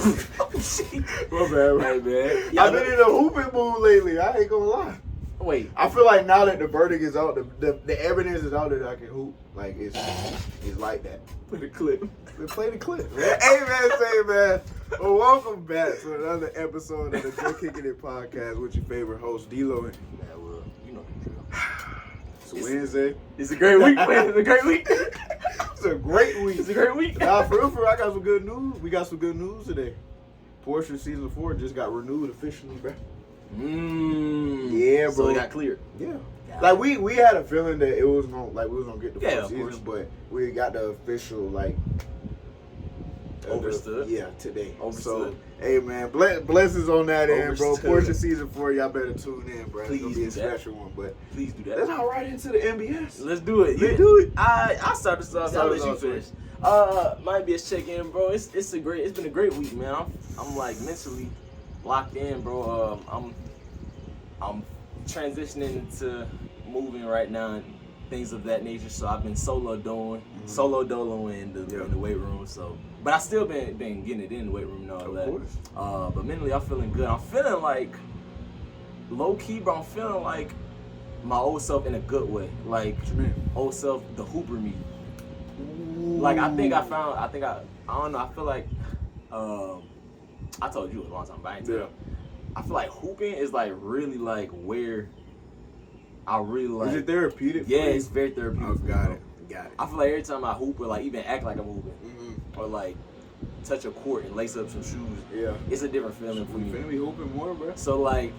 My bad, Hey, man. I've been in a hooping mood lately. I ain't gonna lie. Wait. I feel like now that the verdict is out, the evidence is out that I can hoop. Like it's like that. Play the clip. Play the clip. Man. Hey man. Well, welcome back to another episode of the Juh Kickin It Podcast with your favorite host D-Lo. Man, well, you know the drill. It's Wednesday. It's a great week, man. It's a great week. It's a great week. It's a great week. Nah, for real, I got some good news. We got some good news today. Porsche Season 4 just got renewed officially, bro. Yeah, bro. So it got cleared. Yeah. Like we had a feeling that it was gonna get the full season, but we got the official Overstood. Today. Overstood. So hey man, blessings on that end, bro. Overstood. Porsche Season 4, y'all better tune in, bro. Please it's gonna be a do that. special one, but Please do that. let's hop right into the MBS. Let's do it. Let's do it. I started this off. I'll let you Start finish. My MBS check-in, bro. It's been a great week, man. I'm like mentally locked in, bro. I'm transitioning into moving right now and things of that nature. So I've been solo doloing in the weight room. So, but I still been getting it in the weight room and all that. Of course. But mentally, I'm feeling good. I'm feeling like low key, bro. I'm feeling like my old self in a good way. Like What you mean? old self, the hooper me. Like I don't know. I feel like I told you a long time, but I ain't tell you. I feel like hooping is like really like where I really like. Is it therapeutic? Yeah, it's very therapeutic. Oh, got it. I feel like every time I hoop or like even act like I'm hooping or like touch a court and lace up some shoes, it's a different feeling for You me. finna be hooping more, bro? So like,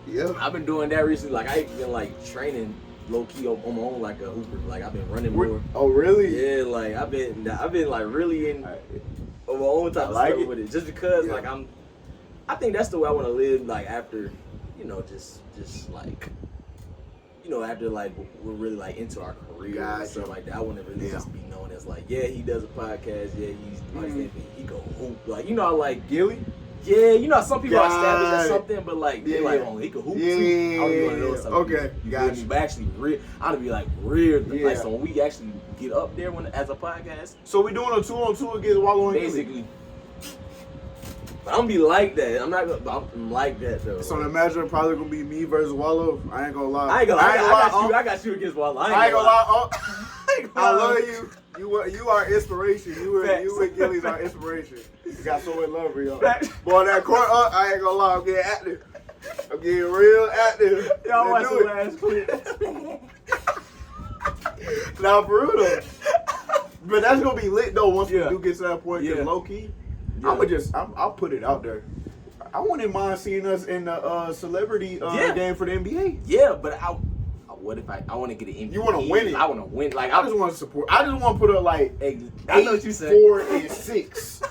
Yeah. I've been doing that recently. Like I even been like training low key on my own like a hooper. Like I've been running more. Oh, really? Yeah, like I've been like really in on my own type of stuff with it. Just because like I think that's the way I want to live. Like after, just like, after like we're really like into our career and stuff like that. I want to really just be known as like, he does a podcast. Yeah, he's he go hoop. Like like Gilly? Yeah, some people are established at something, but like they're like, he can hoop too. I would be one of those type of Okay, people. gotcha. But actually, I'd be like real. Like so when we actually get up there as a podcast. So we doing a 2-on-2 against Wallow and Gilly? Basically. But I'm gonna be like that. I'm like that though. So the matchup probably gonna be me versus Wallow. I ain't gonna lie. I got you against Wallow. I ain't gonna lie. I love you. You are inspiration. You and Gilly's are inspiration. You got so much love for y'all. Boy, that court up, I ain't gonna lie. I'm getting active. I'm getting real active. Y'all watch the last clip. Now for real though. But that's gonna be lit though once we do get to that point. Cause low key, I'll put it out there. I wouldn't mind seeing us in the celebrity game for the NBA. Yeah, but what if I want to get an MVP? You want to win it? I want to win. Like I just want to support. I just want to put up like I know what you said. 4 and 6.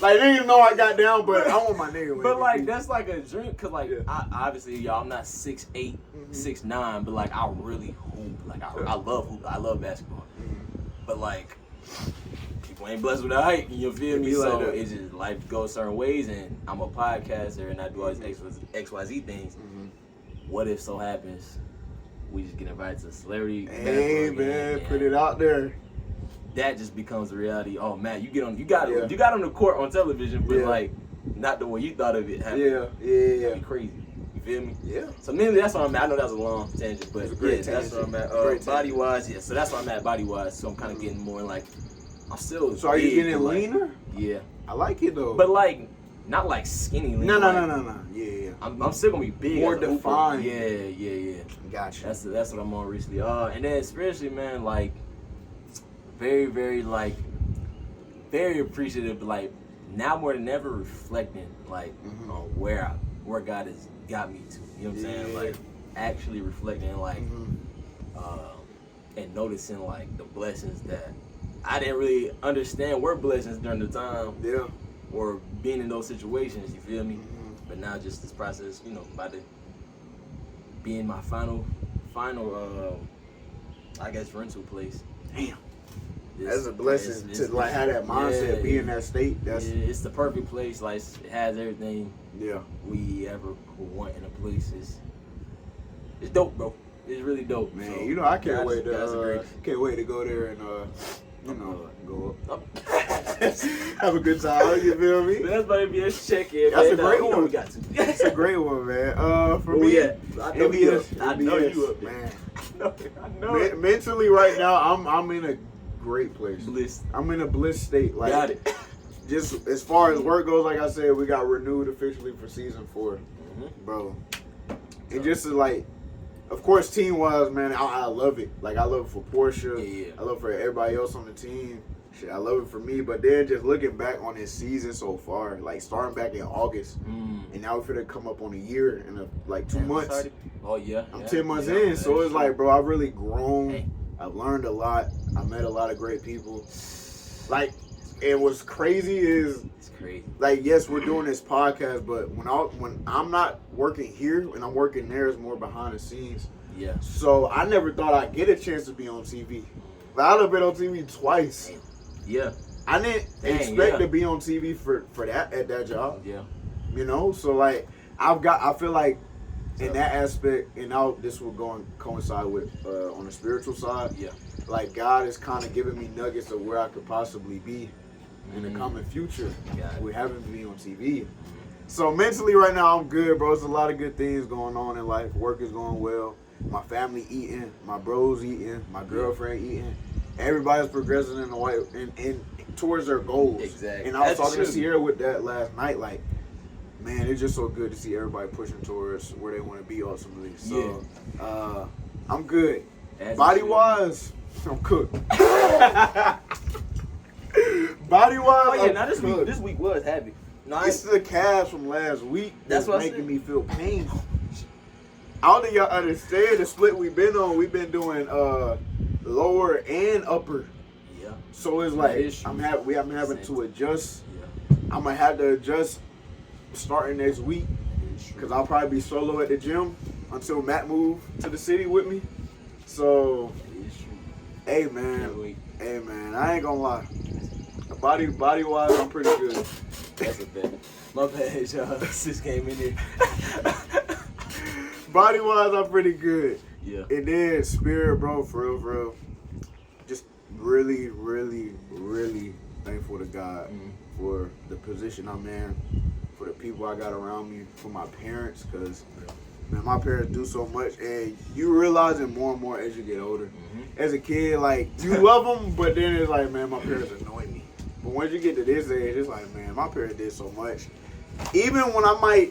Like they didn't know I got down, but I want my nigga win. But like that's like a dream, cause like I, obviously y'all, I'm not 6'8", 6'9", but like I really hoop. Like I love hoop. I love basketball. But like people ain't blessed with the height. You feel me? So like it's just life goes certain ways, and I'm a podcaster and I do all these XYZ things. What if so happens we just get invited to a celebrity? Hey man, put it out there. That just becomes a reality. Oh man, you got on the court on television, but like not the way you thought of it happening. Yeah. That'd be crazy. You feel me? Yeah. So mainly that's where I'm at. I know that was a long tangent, but that's where I'm at. Body wise, so that's where I'm at body wise. So I'm kind of getting more like I'm still. So are you getting leaner? Yeah. I like it though. But like not like skinny lean. No. Yeah. I'm still gonna be big. More defined. Yeah. Gotcha. That's what I'm on recently. And then especially man, like very, very like very appreciative. Like now more than ever, reflecting like on where God has got me to. You know what I'm saying? Like actually reflecting, like and noticing like the blessings that I didn't really understand were blessings during the time. Yeah. Or being in those situations, you feel me? But now just this process, about to be in my final I guess rental place. Damn. That's a blessing to like have that mindset, be in that state. It's the perfect place. Like it has everything we ever would want in a place. It's dope, bro. It's really dope, man. So, I can't wait to go there and go up. Have a good time. You feel me? That's about to be a check-in. That's man. a great Who one. we got to? That's a great one, man. For me, yeah. I know you up. I know NBS, you up, man. I know it. Mentally, right now, I'm in a great place. Bliss. I'm in a bliss state. Like, Got it. Just as far as work goes, like I said, we got renewed officially for season 4, bro. And just to, like, of course, team-wise, man, I love it. Like, I love it for Portia. Yeah. I love it for everybody else on the team. Shit, I love it for me. But then just looking back on this season so far, like starting back in August, and now we're finna come up on a year in like 2 months. Oh, yeah. I'm 10 months in, so it's like, bro, I've really grown. I've learned a lot. I met a lot of great people. Like, and what's crazy is, it's crazy. Like, yes, we're doing this podcast, but when I'm not working here and I'm working there, it's more behind the scenes. Yeah. So I never thought I'd get a chance to be on TV. But I've been on TV twice. Yeah. I didn't expect to be on TV for that at that job. Yeah. You know, so like I feel like in that aspect, and now this will go and coincide with on the spiritual side. Yeah. Like God is kind of giving me nuggets of where I could possibly be in the coming future with having to be on TV. So mentally right now I'm good, bro. There's a lot of good things going on in life. Work is going well. My family eating, my bros eating, my girlfriend eating. Everybody's progressing in the way and towards their goals. Exactly. And I was talking to Sierra with that last night. Like, man, it's just so good to see everybody pushing towards where they want to be ultimately. So, I'm good. Body wise, I'm cooked. Body wise, oh yeah. Now this week was heavy. No, it's the calves from last week that's making me feel pain. I don't think y'all understand the split we've been on. We've been doing lower and upper. Yeah. So it's like I'm having to adjust. Yeah. I'm gonna have to adjust starting next week because I'll probably be solo at the gym until Matt move to the city with me. So, hey man, I ain't gonna lie. Body wise, I'm pretty good. That's a bit. My bad, y'all. Sis came in here. Body wise, I'm pretty good. Yeah. And then spirit, bro, for real. Just really, really, really thankful to God for the position I'm in, for the people I got around me, for my parents, because man, my parents do so much, and you realize it more and more as you get older. As a kid, like, you love them, but then it's like, man, my parents annoy me. But once you get to this age, it's like, man, my parents did so much. Even when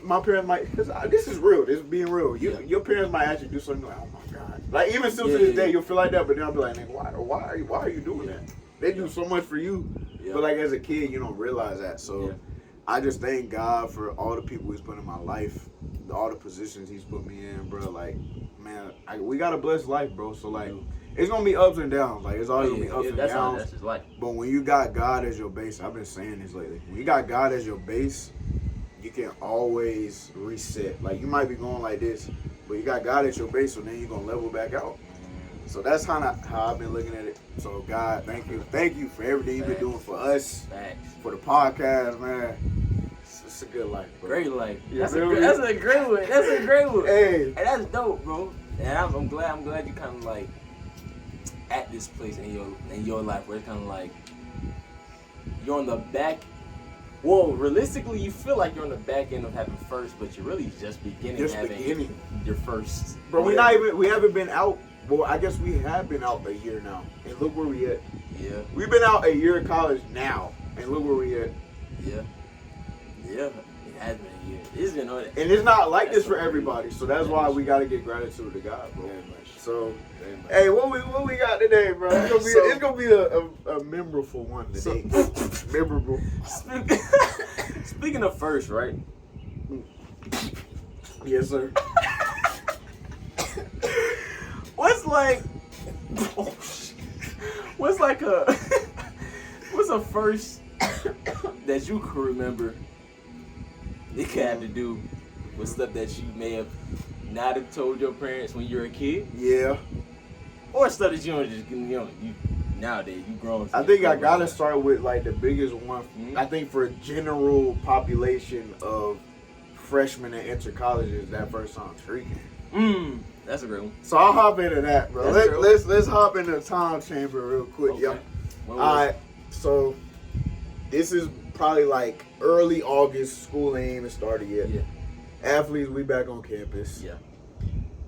my parents might, because this is real, this is being real. Your parents might actually do something like, oh my God. Like, even still to this day, you'll feel like that, but then I'll be like, nigga, why are you doing that? They do so much for you. But like, as a kid, you don't realize that. So I just thank God for all the people He's put in my life, all the positions He's put me in, bro. Like, man, we got a blessed life, bro. So like, it's gonna be ups and downs. Like, it's always gonna be ups and downs. That's just life. But when you got God as your base, I've been saying this lately. When you got God as your base, you can always reset. Like, you might be going like this, but you got God at your base, so then you're gonna level back out. So that's kind of how I've been looking at it. So God, thank you for everything You've been doing for us, for the podcast, man. It's a good life, bro. Great life. That's a great one. That's a great one. Hey, that's dope, bro. And I'm glad you kind of like at this place in your life where it's kind of like you're on the back. Well, realistically, you feel like you're on the back end of having first, but you're really just beginning your first. Bro, we haven't been out. Well, I guess we have been out a year now, and look where we at. Yeah. We've been out a year of college now, and look where we at. Yeah. Yeah. It has been a year. It's been on it. And it's not like this for everybody, so that's why we gotta give gratitude to God, bro. So, hey, what we got today, bro? It's gonna be a memorable one today. Memorable. Speaking of first, right? Yes, sir. What's a first that you can remember it had to do with stuff that you may have not have told your parents when you were a kid? Yeah. Or stuff that you nowadays you grown. I think I gotta start with like the biggest one. I think for a general population of freshmen that enter colleges, that first song Freaking. That's a great one. So I'll hop into that, bro. Let's hop into the time chamber real quick, y'all. All right. So this is probably like early August. School ain't even started yet. Yeah. Athletes, we back on campus. Yeah.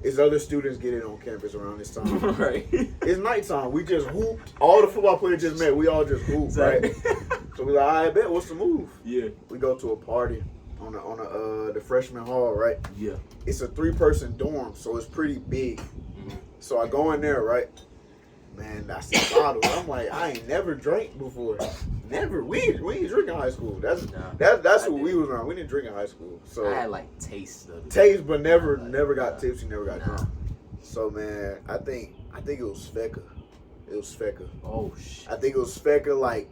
It's other students getting on campus around this time. Right. It's nighttime. We just hooped. All the football players just met. We all just hooped, right? So we like, all right, bet. What's the move? Yeah. We go to a party on the freshman hall, right? Yeah. It's a 3-person dorm, so it's pretty big. Mm-hmm. So I go in there, right? Man, I see bottles. I'm like, I ain't never drank before. Never. We ain't drink in high school. That's what we was around. We didn't drink in high school. So I had like taste of it. Taste, but never got tipsy, never got drunk. So man, I think it was Feka. It was Feka. Oh shit. I think it was Feka like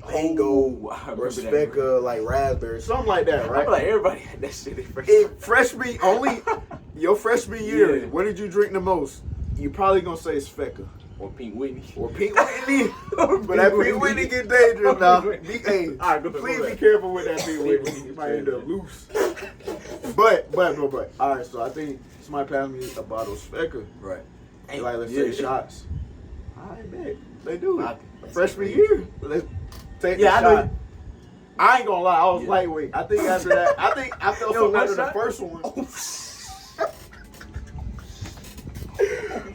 mango or Feka like raspberry, something like that, right? I feel like everybody had that shit in freshman only your freshman year. Yeah. What did you drink the most? You probably gonna say it's Feka. Or Pink Whitney. But that Pink Whitney get dangerous now. Hey, please be careful with that Pink Whitney. You might end up loose. But. All right, so I think somebody passed me a bottle of Specker. Right. Hey, like, let's take shots. All right, bet. They do it. Freshman year. Let's take the shot. I ain't gonna lie, I was lightweight. I think after that, I felt so after the first one.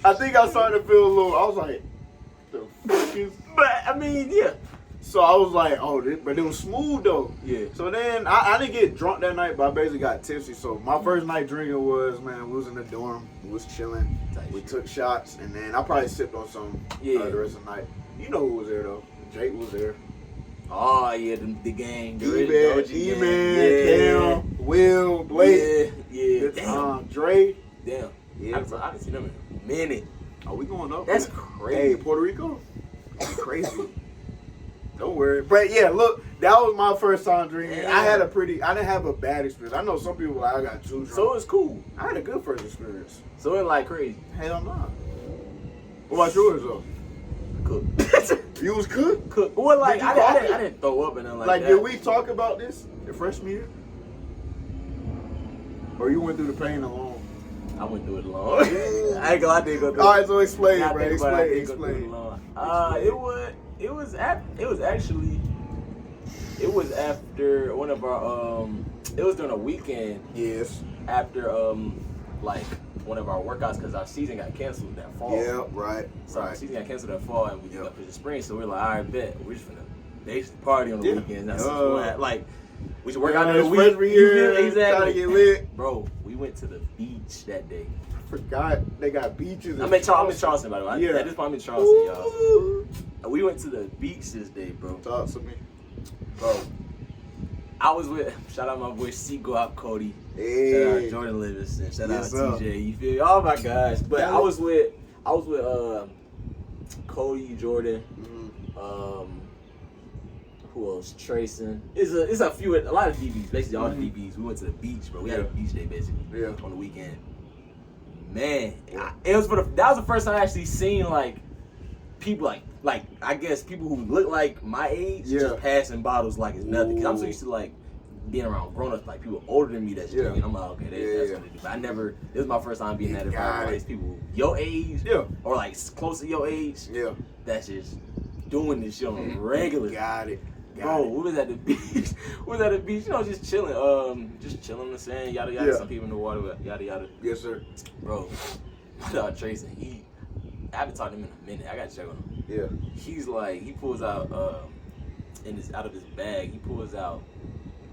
I think I started to feel a little. I was like, the fuck is. But I mean, yeah. So I was like, oh, but it was smooth though. Yeah. So then I didn't get drunk that night, but I basically got tipsy. So my first night drinking was, man, we was in the dorm, we was chilling, we took shots, and then I probably sipped on some the rest of the night. You know who was there though? Jake was there. Oh yeah, the gang, E-Man, Cam, Will, Blake, Dre. Damn. Yeah, I haven't seen them in a minute. Oh, we going up? That's crazy. Hey, Puerto Rico, crazy. Don't worry. But yeah, look, that was my first time drinking. Yeah. I didn't have a bad experience. I know some people like, I got too drunk. So it's cool. I had a good first experience. So it like crazy. Hell no. What about yours though? Cook. You was cook? Cook. Well, like I didn't throw up and nothing like that. Did we talk about this the freshman year? Or you went through the pain alone? I went through it alone. I ain't gonna lie, I did go through it. All right, so explain, bro. Explain. It was after one of our it was during a weekend. Yes. After like one of our workouts because our season got canceled that fall. Yeah, right. So our season got canceled that fall and we got pushed to spring. So we're like, all right, bet we're just gonna basically party on the weekends. That's like we should work out in the week. Exactly. Try to get lit. Bro, we went to the beach that day. I forgot they got beaches. I'm in Charleston, by the way. At this point, I'm in Charleston, y'all. We went to the beach this day, bro. Talk to me. Bro, I was with, shout out my boy C-Go Cody. Hey. Shout out Jordan Livingston. Shout out TJ. You feel me? Oh my gosh. But I was with Cody, Jordan, who else? Trayson. It's a lot of DBs, basically all the DBs. We went to the beach, bro. We had a beach day basically on the weekend. Man, that was the first time I actually seen like people like I guess people who look like my age just passing bottles like it's nothing. Cause I'm so used to like being around grown-ups, like people older than me that's drinking. I'm like, okay, that's what they do. But I never. This was my first time being that environment. People your age, or like close to your age, that's just doing this shit on a regular. Got it. Bro, we was at the beach. You know, just chilling. Just chilling in the sand, yada yada. Some people in the water, yada yada. Yes, sir. Bro, my dog Trayson, I haven't talked to him in a minute. I gotta check on him. Yeah. He's like, he pulls out out of his bag. He pulls out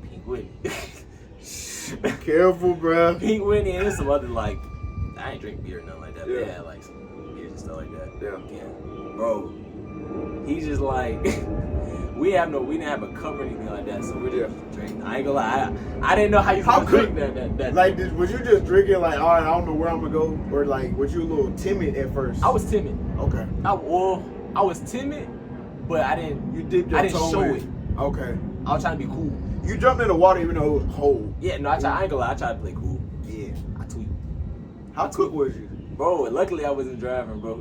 Pink Whitney. Be careful, bro. Pink Whitney and some other like, I ain't drink beer or nothing like that. But yeah, like some beers and stuff like that. Yeah. Bro, he's just like. We didn't have a cup or anything like that, so we're just drinking. I ain't gonna lie, I didn't know how you drink that. Like, was you just drinking like, all right, I don't know where I'm gonna go, or like, was you a little timid at first? I was timid. Okay. I was timid, but I didn't. You dipped your toe in. Show it. Okay. I was trying to be cool. You jumped in the water even though it was cold. Yeah, no, I ain't gonna lie, I tried to play cool. Yeah. I tweet. How cook was you? Bro, luckily I wasn't driving, bro.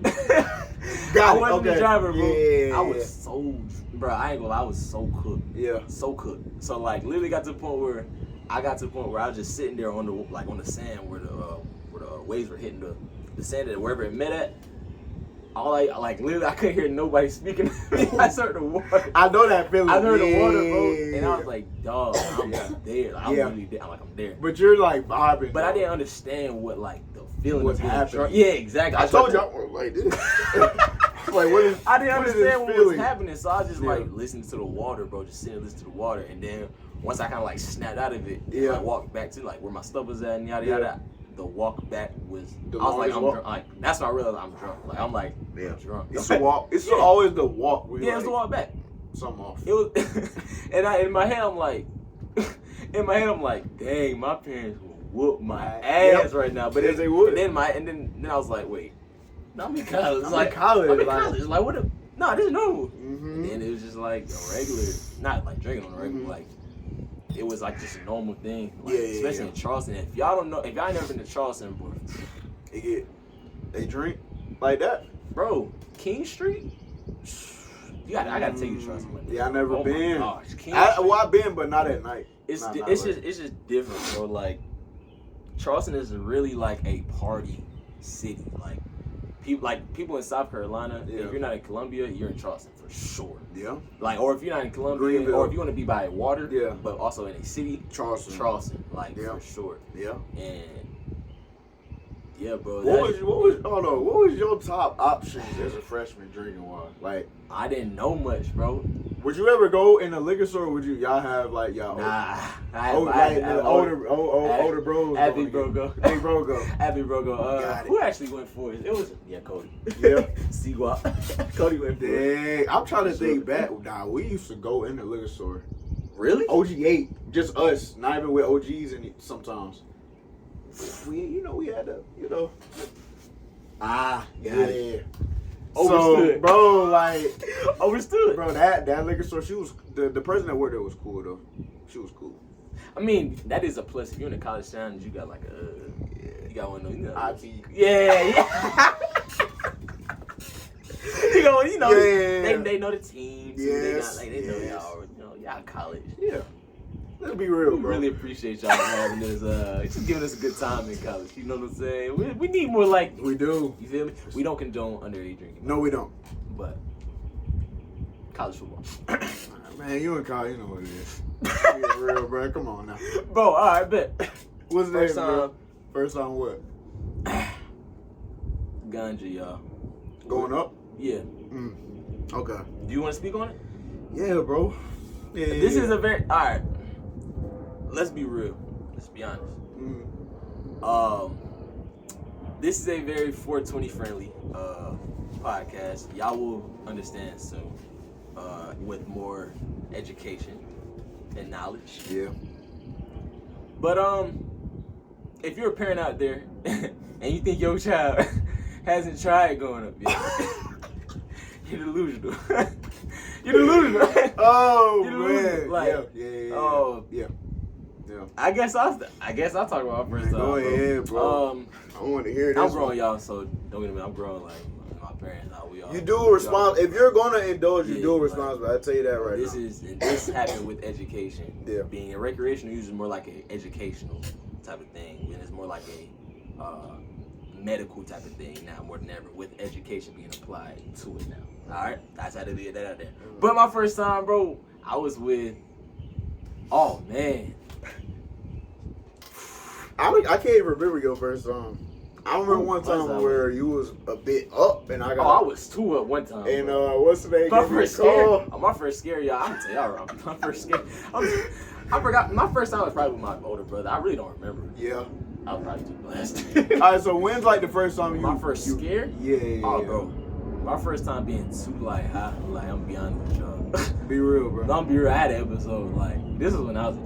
I wasn't the driver, bro. Yeah. I was so, bro, I ain't gonna lie, I was so cooked. Yeah. So cooked. So like literally got to the point where I was just sitting there on the sand where the waves were hitting the sand that wherever it met at. literally, I couldn't hear nobody speaking to me. I heard the water. I know that feeling. I heard the water, bro, and I was like, dog, I'm there. I'm really there. I'm there. But you're like vibing. But I didn't understand what like the feeling was of being happening. drunk. Yeah, exactly. I told you I was like this. Like, what is? I didn't what understand what feeling? was happening, so I was just like listening to the water, bro. Just sitting and listening to the water, and then once I kind of like snapped out of it, and I walked back to like where my stuff was at and yada yada. The walk back was. I was like, I'm drunk. Like that's when I realized I'm drunk. Like I'm like, I'm drunk. It's the walk. It's always the walk. Yeah, it's the walk back. Something off. It was, and in my head I'm like, dang, my parents will whoop my ass right now. But yes, they would. And then I was like, wait, no, I'm in college. I'm in college. Like what? No, this is normal. Mm-hmm. And then it was just like a regular, not like drinking on a regular, like. It was like just a normal thing, like, especially in Charleston. If y'all don't know, if y'all ain't never been to Charleston, bro, they drink like that, bro. King Street, I gotta take you to Charleston. Yeah, I never been. Gosh, I've been, but not at night. It's just different, bro. Like Charleston is really like a party city. People in South Carolina. If you're not in Columbia, you're in Charleston for sure. Yeah. Like, or if you're not in Columbia, Greenville. or if you want to be by water, but also in a city, Charleston, like for sure. Yeah. And yeah, bro. What was your top options as a freshman drinking wine? Like, I didn't know much, bro. Would you ever go in a liquor store? Or would y'all have like y'all? Older bros. Abby Brogo. Big Brogo. Abby Brogo. Who actually went for it? It was Cody. Yeah. Seaguap. Cody went for it. I'm trying to think back. Nah, we used to go in the liquor store. Really? OG8, just us, not even with OGs in it sometimes. We had to, Yeah. Overstood. So, bro, like overstood. Bro, that liquor store, she was the person that worked there was cool though. She was cool. I mean, that is a plus. If you're in a college town, you got like you got one of those. IP. Yeah. They know the teams. Yes. They know y'all college. Yeah. Let's be real, bro. Really appreciate y'all having this. Just giving us a good time in college. You know what I'm saying? We need more like. We do. You feel me? We don't condone underage drinking. No, we don't. But college football. Man, you in college, you know what it is. Be real, bro. Come on now. Bro, all right, bet. What's the name, bro? First time what? Ganja, y'all. Going up? Yeah. Okay. Do you want to speak on it? Yeah, bro. Yeah. This is a very all right. Let's be real. Let's be honest. This is a very 420 friendly podcast. Y'all will understand soon with more education and knowledge. Yeah. But if you're a parent out there and you think your child hasn't tried going up yet, you're delusional. You're delusional. Oh, you're delusional. man. Like, yeah. I guess I'll talk about my first time. Go ahead, bro. I want to hear this. I'm grown, y'all, so don't get me. I'm grown like my parents. We all. You do responsible. If you're gonna indulge, you do responsible. I tell you that right now. This happened with education. Yeah. Being a recreational use is more like an educational type of thing, and it's more like a medical type of thing now more than ever, with education being applied to it now. All right, that's how to get that out there. But my first time, bro, I was with. Oh man. I can't even remember your first time. I remember one time where you was a bit up and I got. Oh, I was 2 up one time. And what's the name? My first scare, y'all. I'm gonna tell y'all wrong. My first scare. I forgot. My first time was probably with my older brother. I really don't remember. Yeah. I was probably too blessed. Alright, so when's like the first time my first scare? Yeah. Oh, bro. My first time being too high. I'm gonna be honest with y'all. Be real, bro. I'm gonna be real. I had an episode like this is when I was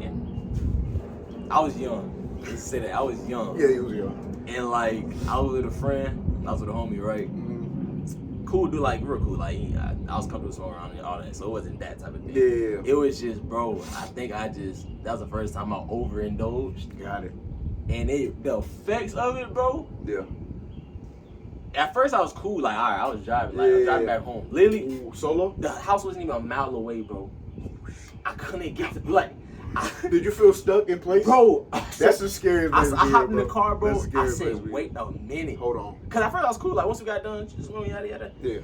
young. Let's say that I was young. Yeah, you was young. And like I was with a friend. I was with a homie, right? Cool dude, like real cool. Like I was comfortable smoking around and all that, so it wasn't that type of thing. Yeah. It was just, bro. I think that was the first time I overindulged. Got it. And the effects of it, bro. Yeah. At first I was cool, like alright, I was driving, like I was driving back home. Literally, solo. the house wasn't even a mile away, bro. I couldn't get to Did you feel stuck in place? Bro, that's the scariest place. I hopped in the car, bro. I said, wait a minute. Hold on. Cause at first I was cool. Like once we got done, just going yada yada. Yeah.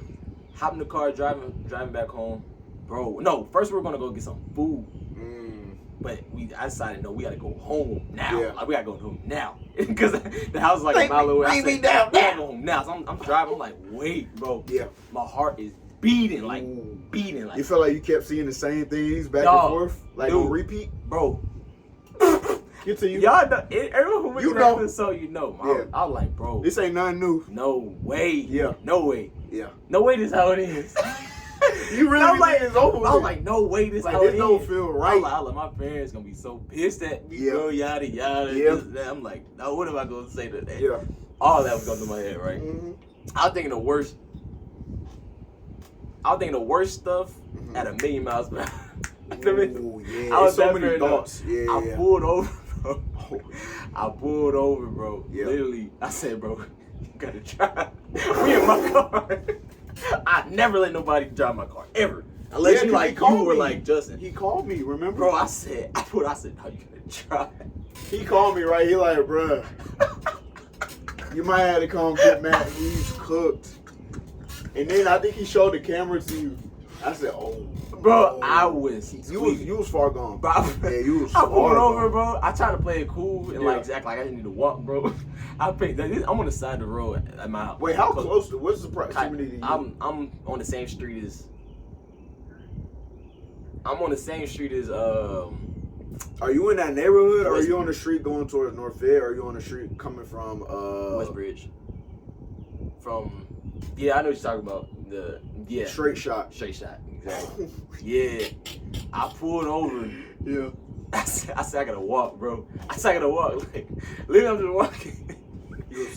Hop in the car, driving back home. Bro, no, first we were gonna go get some food. But I decided, no, we gotta go home now. Yeah. Like, we gotta go home now. Because the house is like a mile away. I said, we gotta go home now. So I'm driving, I'm like, wait, bro. Yeah. My heart is beating, like, beating. Like, you felt like you kept seeing the same things back and forth? Like on repeat? Bro. Get to you. Y'all know, everyone who know. episode, you know. I was like, bro. This ain't nothing new. No way. Yeah. No way. Yeah. No way this is how it is. You really think it's over with. I was like, no way this like, how it this don't is. feel right. I was like, my parents gonna be so pissed at me, Yeah. bro, yada yada. Yeah. This, that. I'm like, now what am I gonna say to that? Yeah. All that was going through my head, right? I was thinking the worst. Stuff at 1,000,000 miles per hour. Ooh, yeah. I was so many thoughts. I pulled over, bro. I pulled over, bro. Yeah. Literally, I said, bro, you gotta drive. We in my car. I never let nobody drive my car ever, unless you were like Justin. He called me, remember? Bro, I said, no, you gotta drive. He called me, right? He like, bruh, you might have to come get Matt. He's cooked. And then I think he showed the camera to you. I said, oh. Bro, I was. You was far gone. Bro, yeah, you was I far pulled over, gone. bro. I tried to play it cool and like act like I didn't need to walk, bro. I'm on the side of the road at my house. Wait, how close to? What's the proximity to you? I'm on the same street as. I'm on the same street as. Are you in that neighborhood, or are you on the street going towards North Fayette, or are you on the street coming from Westbridge? Yeah, I know what you're talking about. Straight shot. Straight shot, exactly. Yeah, I pulled over. Yeah. I said I gotta walk, bro. I said I gotta walk. Like, literally, I'm just walking.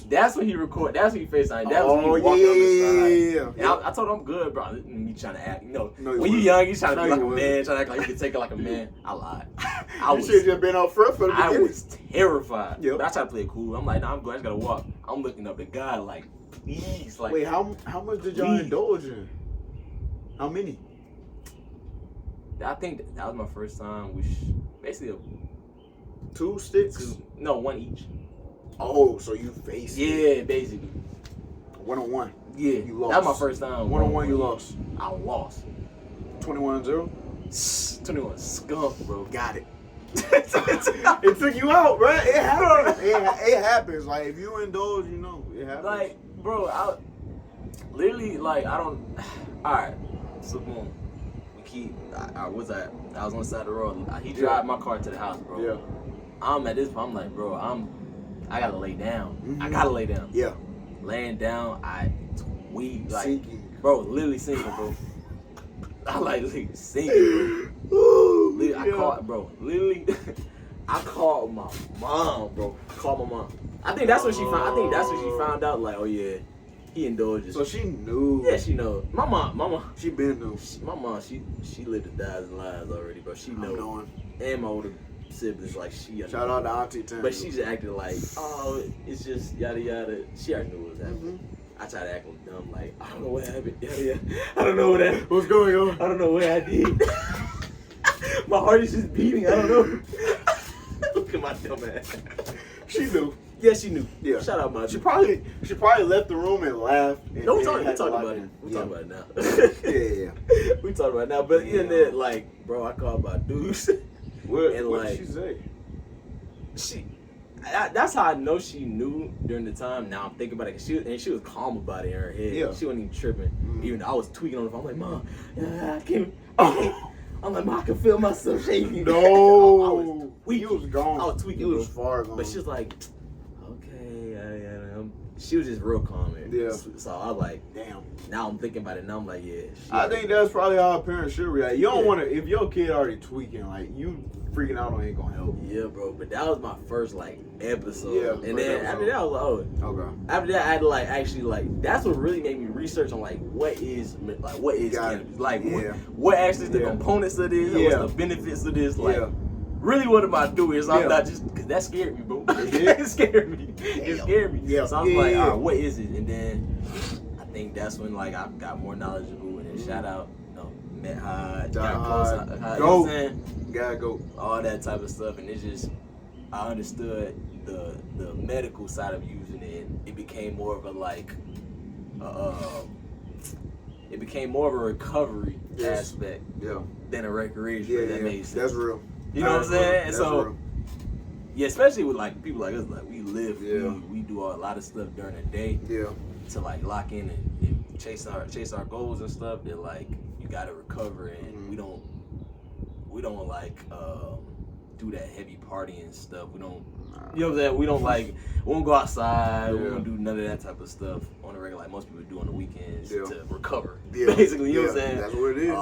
That's when he record. That's when he FaceTime. That's when he walked on the side. And I told him I'm good, bro. Me trying to act, when you young, you trying to be like a man, trying to act like you can take it like a man. I lied. You should have just been out front for the beginning. I was terrified. Yep. But I tried to play it cool. I'm like, nah, I'm good. I just gotta walk. I'm looking up the guy like, please, like. Wait, how much did y'all indulge in? How many? I think that was my first time. Basically 2 sticks. No, 1 each. Oh, so you faced it. Yeah, basically. 1-on-1. Yeah, you lost. That was my first time. 1-on-1, you lost. I lost. 21-0. 21 skunk, bro. Got it. It took you out, bro. It happens. It happens. Like if you indulge, it happens. Like, bro, I literally I don't. All right, so boom. I was on the side of the road. He drive my car to the house, bro. Yeah. I'm at this point. I'm like, bro, I gotta lay down. I gotta lay down. Yeah. Laying down, I tweet like, sinking. Bro, literally sinking, bro. I literally sinking, bro. Literally, I called my mom, bro. I think that's what she found out. Like, oh yeah, he indulges. So she knew. Yeah, she knows. My mom. She been knew. My mom, she lived the dies and lies already, bro. She knows. And my older siblings, like Shout out to Auntie Tam. But she just acted like, oh, it's just yada yada. She already knew what was happening. I tried to act dumb, like, I don't know what happened. Yeah. I don't know what's going on. I don't know what I did. My heart is just beating. I don't know. Look at my dumb ass. She knew. Yeah, she knew. Yeah. Shout out, my. She probably left the room and laughed. And no, we talking about it. We talking about it now. Yeah. We talking about it now. But in there, like, bro, I called my dudes. What did she say? That's how I know she knew during the time. Now I'm thinking about it. She was calm about it in her head. Yeah. She wasn't even tripping. Even though I was tweaking on the phone. I'm like, Mom, I can't. I'm like, Mom, I can feel myself shaking. No. I was tweaking. You was gone. I was tweaking. You was far gone. But she was like, okay, she was just real calm. Yeah. So I was like, damn. Now I'm thinking about it. Now I'm like, yeah. I think that's probably how a parent should react. You don't want to, if your kid already tweaking, like, you freaking out on ain't gonna help. Yeah, bro. But that was my first, episode. Yeah. And then after that, I was like, oh. Okay. After that, I had to, actually, that's what really made me research on, what is cannabis? What actually is the components of this? Yeah. What's the benefits of this? Really, what am I doing? So I'm not just, because that scared me, bro. It scared me. It scared me. Yeah. So I was like, all right, what is it? And then I think that's when, I got more knowledgeable. And then shout out, met High, got close. You know what I'm saying? Gotta go. All that type of stuff, and it's just I understood the medical side of using it. And it became more of a it became more of a recovery aspect than a recreation. Yeah, that made sense. That's real. You know what I'm saying? That's So real. yeah, especially with like people like us, like we live, Yeah. we do a lot of stuff during the day. Yeah. To like lock in and chase our goals and stuff. That like you gotta recover, and we don't like do that heavy partying stuff. We don't, you know what I'm saying? We won't go outside. We won't do none of that type of stuff on the regular like most people do on the weekends to recover. Yeah. Basically, you know what I'm saying? That's what it is.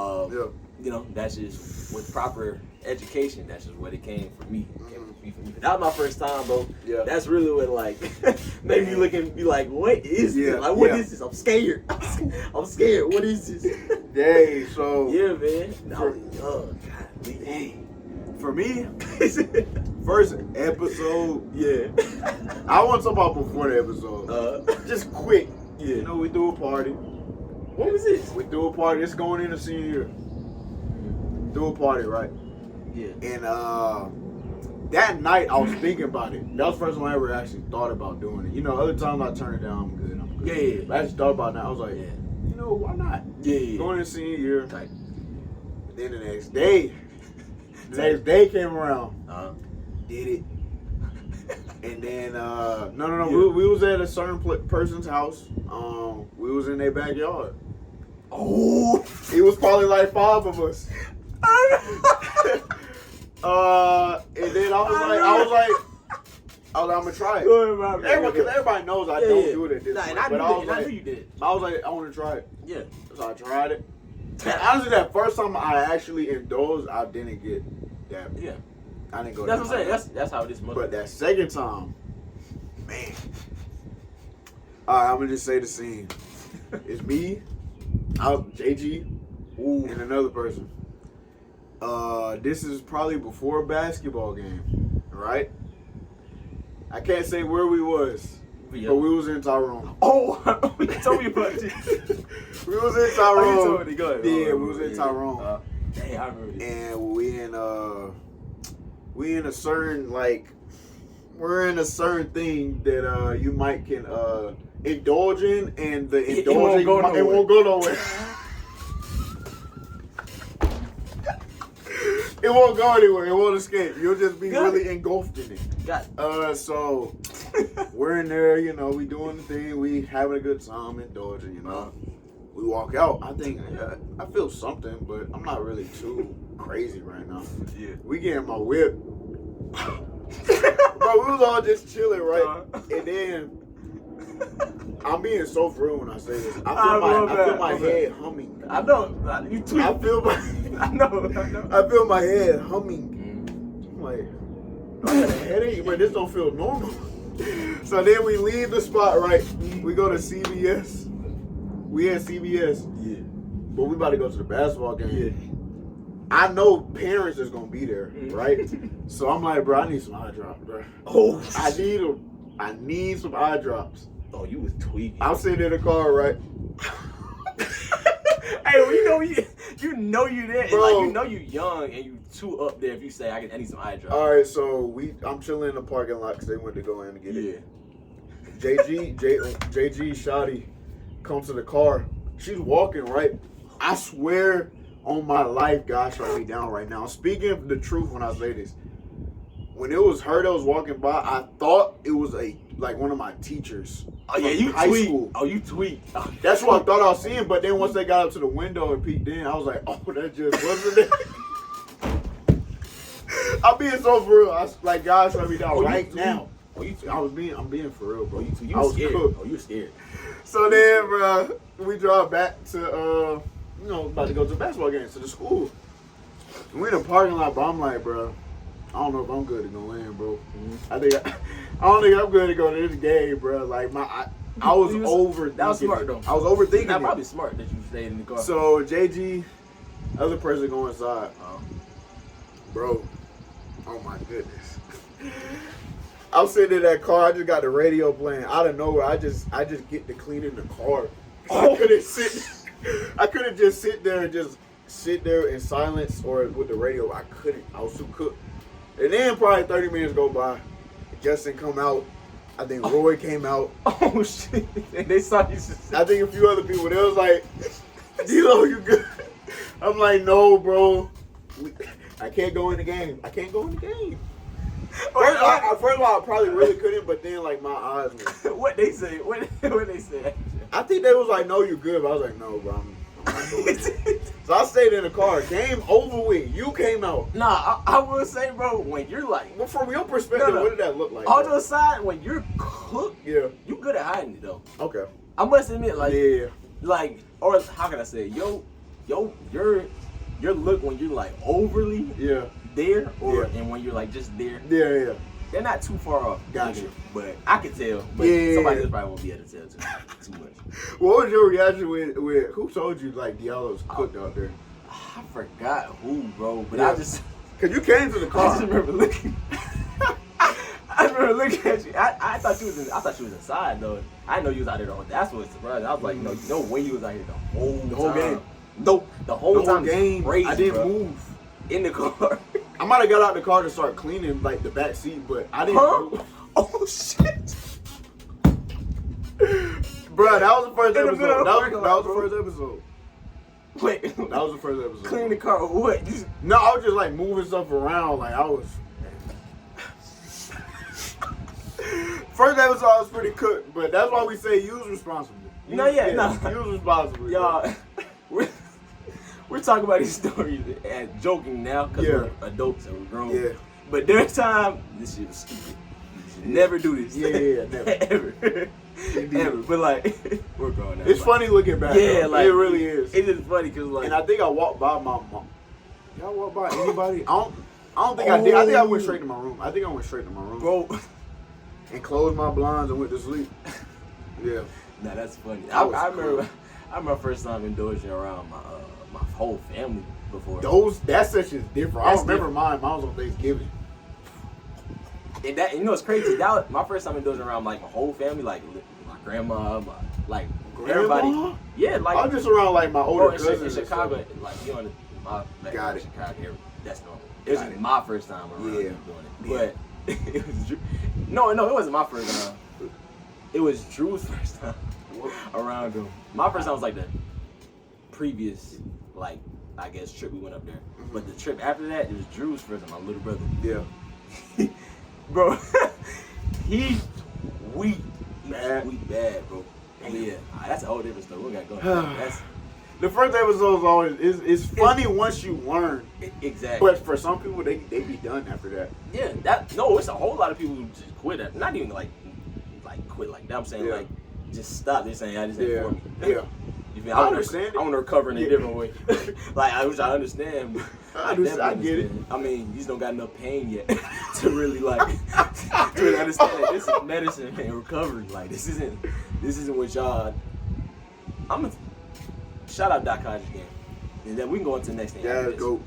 You know, that's just with proper education. That's just what it came for me. That was my first time, bro. Yeah. That's really what like made me look and be like, what is this? Like, what is this? I'm scared. I'm scared. What is this? Yay, so yeah, man. God, dang. For me, first episode, yeah. I want to talk about before the episode. Just quick. Yeah. You know, we threw a party. What was this? We threw a party. It's going into senior year. Threw a party, right? Yeah. And that night, I was thinking about it. That was the first time I ever actually thought about doing it. You know, other times I turn it down, I'm good. Yeah. But I just thought about it now. I was like, you know, why not? Yeah. Going into senior year. Type. Then the next day came around. Did it. And then, no. We was at a certain person's house. We was in their backyard. Oh. It was probably like 5 of us. And then I was like, I'm gonna try it. Because everybody knows I don't do it at this point. I knew you did. I was like, I want to try it. Yeah. So I tried it. And honestly, that first time I actually indulged, I didn't get that. Yeah. I didn't go. That's what I'm saying. That's how it is. But that second time, man. Alright, I'm gonna just say the scene. It's me, JG, and another person. This is probably before a basketball game, right? I can't say where we was, but we was in Tyrone. Oh, you told me about this. We was in Tyrone. You told me, go ahead. Yeah, we was in Tyrone. Dang, I remember this. And we in a certain we're in a certain thing that you might can indulge in, and the indulging it won't go nowhere. It won't go anywhere. It won't escape. You'll just be really engulfed in it. Got it. So we're in there, you know, we doing the thing, we having a good time, indulging, you know. We walk out. I think I feel something, but I'm not really too crazy right now. Yeah. We get in my whip. Bro, we was all just chilling, right? And then I'm being so for real when I say this. I feel my head humming. I know. You tweet. I feel my I know. I feel my head humming. I'm like, I got a headache, but this don't feel normal. So then we leave the spot, right? We go to CVS. We at CVS. Yeah. But we about to go to the basketball game. Yeah. I know parents is gonna be there, right? So I'm like, bro, I need some eye drops, bro. Oh, I need some eye drops. Oh, you was tweaking. I'm sitting in the car, right? Hey, well, you know you there. Bro. Like, you know you young and you too up there if you say I need some eye drops. All right, so I'm chilling in the parking lot because they went to go in and get it. JG Shotty comes to the car. She's walking, right? I swear on my life, God shut me down right now. Speaking of the truth when I say this, when it was her that was walking by, I thought it was one of my teachers. Oh yeah, you high tweet. School. Oh, you tweet. Oh, That's what I thought I was seeing, but then once they got up to the window and peeked in, I was like, oh, that just wasn't it. I'm being so for real. God shut me down right now. Oh, you tweet. I'm being for real, bro. You was scared. Cooked. Oh, you scared. So then, bro, we drive back to, about to go to the basketball game, to the school. And we in the parking lot, but I'm like, bro, I don't know if I'm good to go in, bro. Mm-hmm. I don't think I'm good to go to this game, bro. Like, I was overthinking. That was smart, though. I was overthinking. That's probably smart that you stayed in the car. So, JG, other person go inside. Bro, oh my goodness. I'm sitting in that car. I just got the radio playing. Out of nowhere, I just get to cleaning the car. I couldn't just sit there and just sit there in silence or with the radio. I couldn't. I was too cooked. And then probably 30 minutes go by. Justin come out. I think Roy came out. Oh shit! And they saw you. I think a few other people. They was like, D-Lo, you good? I'm like, no, bro. I can't go in the game. I can't go in the game. First of all, I probably really couldn't, but then like my eyes were. What they say? What they say? I think they was like, no, you're good. But I was like, no, bro. I'm not doing it. So I stayed in the car. Game over with. You came out. Nah, I will say, bro, when you're like, Well, from your perspective, what did that look like? On the side, when you're cooked, Yeah. you good at hiding it though. Okay. I must admit, like, Yeah. like, or how can I say, your look when you're like overly Yeah. there, or Yeah. and when you're like just there, Yeah. they're not too far off. Gotcha. Either, but I can tell. But Yeah. somebody else probably won't be able to tell too much. What was your reaction with who told you like Diallo's cooked out there? I forgot who, bro, but Yeah. I just. Cause you came to the I car. just remember looking. I remember looking at you. I thought you was inside though. I didn't know you was out there the whole. That's what surprised. I was like, no way you was out here the whole time. game. Nope, the whole time game. Crazy, I didn't bro. move. In the car. I might have got out the car to start cleaning like the back seat, but I didn't. Huh? Oh shit. Bro, that was the first In the episode. middle of That the was parking lot, the first episode. Wait. That was the first episode. Clean the car. What? No, I was just like moving stuff around. Like I was. First episode I was pretty cooked, but that's why we say use responsibly. No, yeah, no. Use responsibly. Y'all, we're talking about these stories and joking now because we're adults and we're grown. Yeah. But during time, this shit was stupid. You should never do this. Yeah, never. Ever. Ever. But like, we're grown now. It's funny looking back. Yeah, though. like it really is. It is funny because like, And I think I walked by my mom. Y'all walk by anybody? I don't think I did. I think I went straight to my room. bro. And closed my blinds and went to sleep. Yeah. Nah, that's funny. That was I remember. cool. I remember first time indulging around my whole family before. That session's different. I don't remember mine. Mine was on Thanksgiving. And that, you know, it's crazy. That was my first time indulging around like my whole family, like my grandma, like everybody. Yeah, like I'm just around like my older in cousins. Chicago, like you know, Got it. Chicago, that's normal. It was my first time around doing it, Yeah. but it was no, it wasn't my first time. It was Drew's first time around him. My first time was like the previous, like I guess trip we went up there, but the trip after that it was Drew's first time. My little brother. Yeah. Bro, he's weak. Bad. Weak bad, bro. Yeah, that's a whole different story. We got going. That's The first episode is always it's funny once you learn. exactly. But for some people, they be done after that. Yeah, it's a whole lot of people who just quit it. Not even like quit like that. I'm saying like just stop. They're saying I just ain't for me. Yeah. You feel, I understand it. I want to recover in a different way. Like which I understand. But I definitely get it. understand. I mean, you just don't got enough pain yet to really like to really understand that this is medicine and recovery. Like this isn't what y'all. I'm a shout out Doc Hodges again, and then we can go into the next thing. Yeah, go.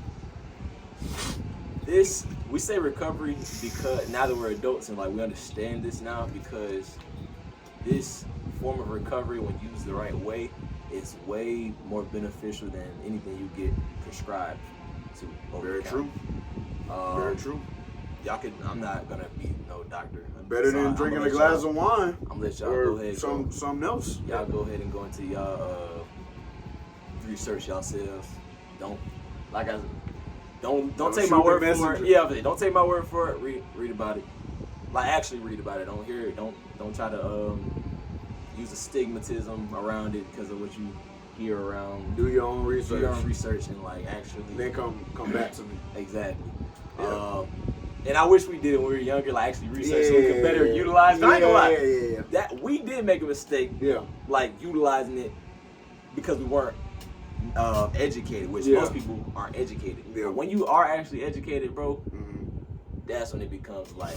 This we say recovery because now that we're adults and like we understand this now because this form of recovery when used the right way is way more beneficial than anything you get prescribed to. Very true. Very true. Y'all could. I'm not gonna be no doctor. Better than drinking a glass of wine. I'm gonna let y'all or go ahead. something else. Y'all go ahead and go into y'all research yourselves. Don't take my word for it. Yeah, but don't take my word for it. Read about it. Like actually read about it. Don't hear it. Don't try to use a stigmatism around it because of what you hear around. Do your own research. Do your own research and like actually. Then come back to me. Exactly. Yeah. And I wish we did it when we were younger, like actually research so we could better utilize it. I ain't gonna lie. Yeah. That we did make a mistake. Yeah. Like utilizing it because we weren't educated, which most people aren't educated. Yeah. But when you are actually educated, bro, that's when it becomes like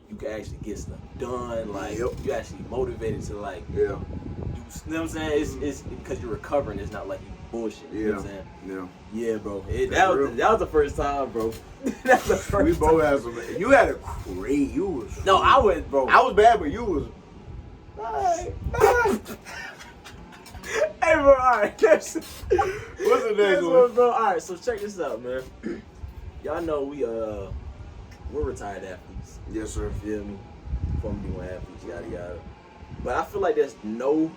you can actually get stuff done. Like you actually motivated to like do, you know what I'm saying? It's because you're recovering. It's not like you bullshit. You know what I'm saying? Yeah, bro. That was the first time, bro. That's the first. We both had some. You had a great. You was. No, I was, bro. I was bad, but you was. Hey, bro, all right. What's the next one? Bro, all right, so check this out, man. Y'all know we're retired athletes. Yes, sir. Feel me? Formula 1 athletes, yada yada. But I feel like I feel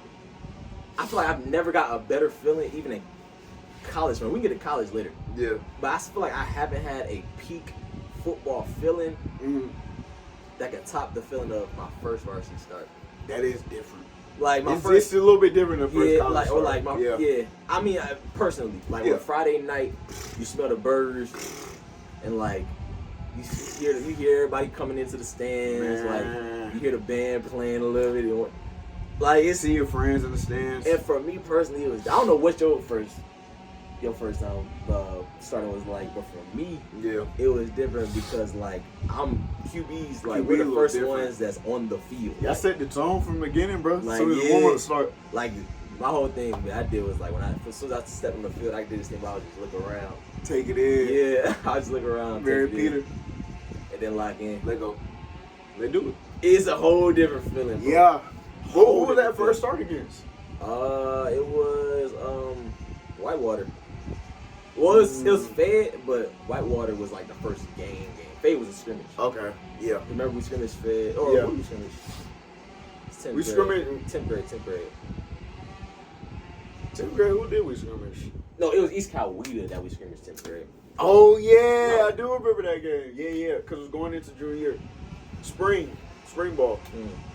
like I've never got a better feeling, even in college. Man, we can get to college later. Yeah. But I feel like I haven't had a peak football feeling that can top the feeling of my first varsity start. That is different. Like my it's a little bit different than first college start. I mean, personally, when Friday night, you smell the burgers, and like you hear everybody coming into the stands, like you hear the band playing a little bit, and, like it's see your friends in the stands. And for me personally, it was, I don't know what your first time starting was like, but for me, it was different because like QBs, like we're the first ones that's on the field. Y'all set the tone from the beginning, bro. Like, so it's warm up start. Like my whole thing, man, I did was like as soon as I stepped on the field, I did this thing where I would just look around, take it in. Yeah, I just look around, Barry Peter, and then lock in. Let go. Let do it. It's a whole different feeling, bro. Yeah. Who was that first start against? It was Whitewater. Well, it was Fed, but Whitewater was like the first game. Fed was a scrimmage. Okay, yeah. Remember we scrimmaged Fed? Or we scrimmaged? We scrimmaged 10th grade. 10th grade, who did we scrimmage? No, it was East Coweta that we scrimmaged 10th grade. Oh, yeah, I do remember that game. Yeah, because it was going into junior year. Spring ball.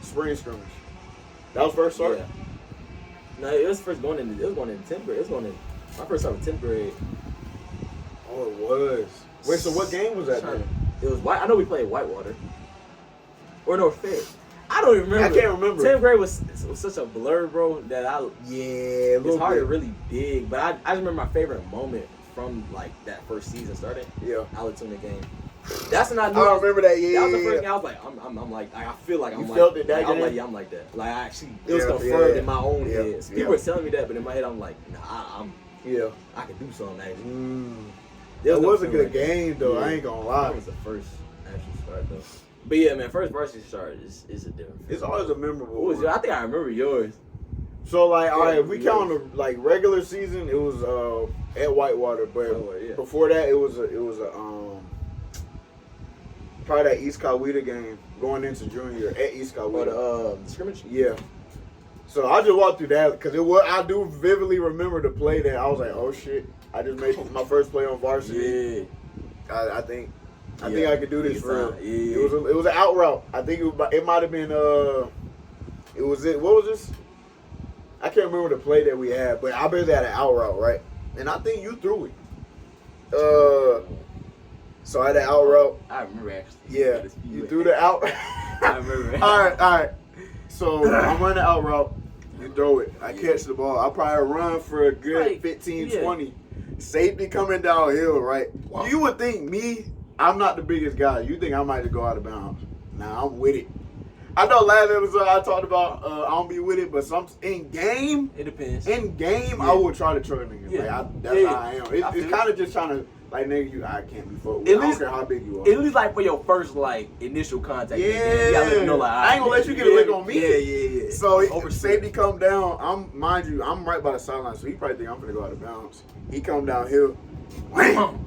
Spring scrimmage. That was first start? Yeah. No, it was going in 10th grade. My first start was 10th grade. Oh, it was. Wait, so what game was that then? It was White. I know we played Whitewater. Or no, Fed. I don't even remember. I can't remember. 10th grade was such a blur, bro, that it's hard to really dig. But I just remember my favorite moment from like that first season started. Yeah. Alatoona game. That's when I knew. I remember that. Yeah, that was the first game. I was like, I'm like, I feel like I'm you like. felt it that I'm game? like, yeah, I'm like that. Like I actually, it was confirmed in my own head. People were telling me that, but in my head, I'm like, nah, I can do something actually. That was a good game though. I ain't gonna lie. That was the first actual start though. But yeah, man, first varsity start is a different. It's always a memorable one. I think I remember yours. So like, all right, if we count the like regular season, it was at Whitewater, but before that, it was probably that East Coweta game going into junior year at East Coweta. The scrimmage. Yeah. So I just walked through that because I do vividly remember the play that I was like, oh shit, I just made my first play on varsity. Yeah. I think I could do this for real. Yeah. It was an out route. I think it might have been what was this? I can't remember the play that we had, but I basically had an out route, right? And I think you threw it. So I had an out route. I remember actually. Yeah, you threw the out. I remember. All right. So I'm running the out route. You throw it. I catch the ball. I probably run for a good 15, 20. Safety coming downhill, right? Wow. You would think I'm not the biggest guy. You think I might just go out of bounds. Nah, I'm with it. I know last episode I talked about I don't be with it, but in game, it depends. In game, I would try to troll niggas. Yeah. That's how I am. It's kind of just trying to like nigga, I can't be fucked with. I don't care how big you are. At least like for your first like initial contact. Yeah. You gotta let them know, like, I ain't gonna let you get a lick on me. Yeah. So safety come down. I'm right by the sideline, so he probably think I'm gonna go out of bounds. He come downhill. Wham!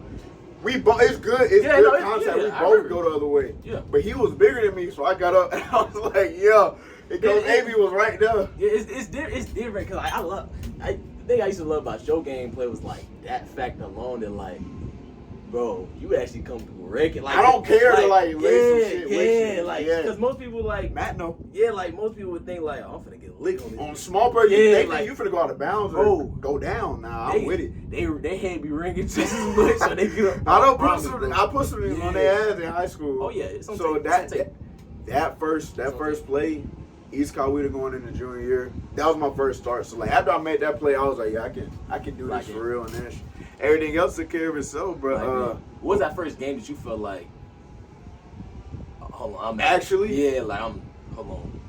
It's good. It's good contact. We both go the other way. Yeah. But he was bigger than me, so I got up and I was like, yeah. Because AB was right there. Yeah, it's different because the thing I used to love about your gameplay was like that fact alone that like, bro, you actually come through wrecking. Like, I don't care to like lay some shit. Because most people like Matt know. Yeah, like most people would think like, oh, I'm finna get licked on this. On small person, they think you finna go out of bounds or go down. Nah, I'm with it. They head be ringing just as much, so they get up. I put some on their ass in high school. Oh yeah, so that first play, East Coweta going into junior year, that was my first start. So like after I made that play, I was like, yeah, I can do this for real, and then everything else took care of itself, bro. What was that first game that you felt like? Hold on, hold on,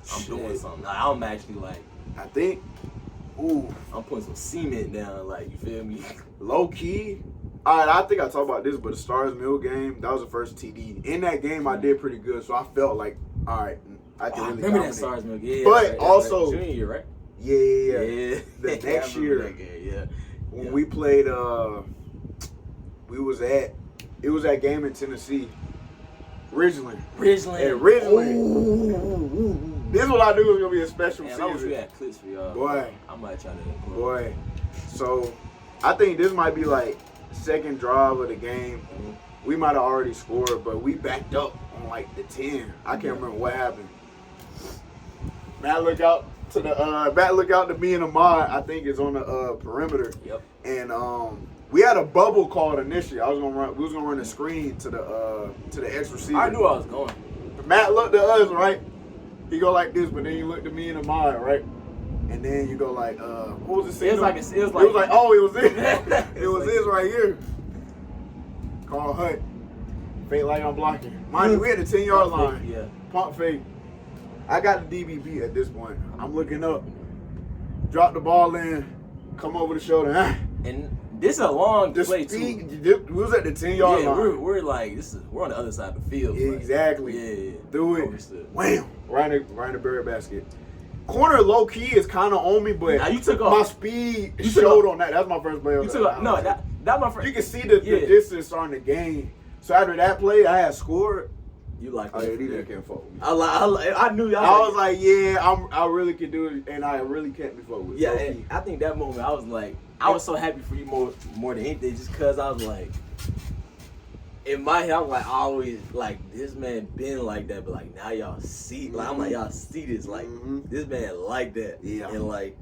I'm doing something. Like, I'm actually like, I think, I'm putting some cement down. Like, you feel me? Low key. All right, I think I talked about this, but the Stars Mill game, that was the first TD. In that game, I did pretty good, so I felt like, all right, I can really remember that Stars Mill game. But also, junior year, right? Yeah. The next year, that game, when we played, it was that game in Tennessee. Ridgeland. Ooh. This is what I knew was gonna be a special season. I wish we had clips for y'all. Boy. I might try to. Boy. So, I think this might be like second drive of the game. Mm-hmm. We might have already scored, but we backed up on like the 10. I can't remember what happened. Matt look out to me and Ahmad, I think is on the perimeter. Yep. And we had a bubble called initially. We was gonna run a screen to the X receiver. I knew I was going. Matt looked at us, right? He go like this, but then you looked at me and Ahmad, right? And then you go like, what was the signal? It was like, oh, it was this. It was this right here. Call Hut. Fake like I'm blocking. Mind you, we had the 10-yard line. Yeah. Pump fake. I got the DBB at this point. I'm looking up. Drop the ball in. Come over the shoulder. And this is a long play speed, too. We was at the 10-yard line. We're like we're on the other side of the field. Exactly. Yeah. Do it. Understood. Wham. Right in the berry basket. Corner low key is kind of on me, but now you took my off. speed showed on that. That's my first play. You took off. No, that my first. You can see the distance on the game. So after that play, I had scored. You like? Oh yeah, these niggas can't fuck with me. I knew y'all. I was like, yeah, I really can do it, and I really can't be fucked with. Yeah, and I think that moment I was like, I was so happy for you more than anything, just cause I was like, in my head, I was like, I always like this man been like that, but like now y'all see, like I'm like y'all see this, like this man like that, and like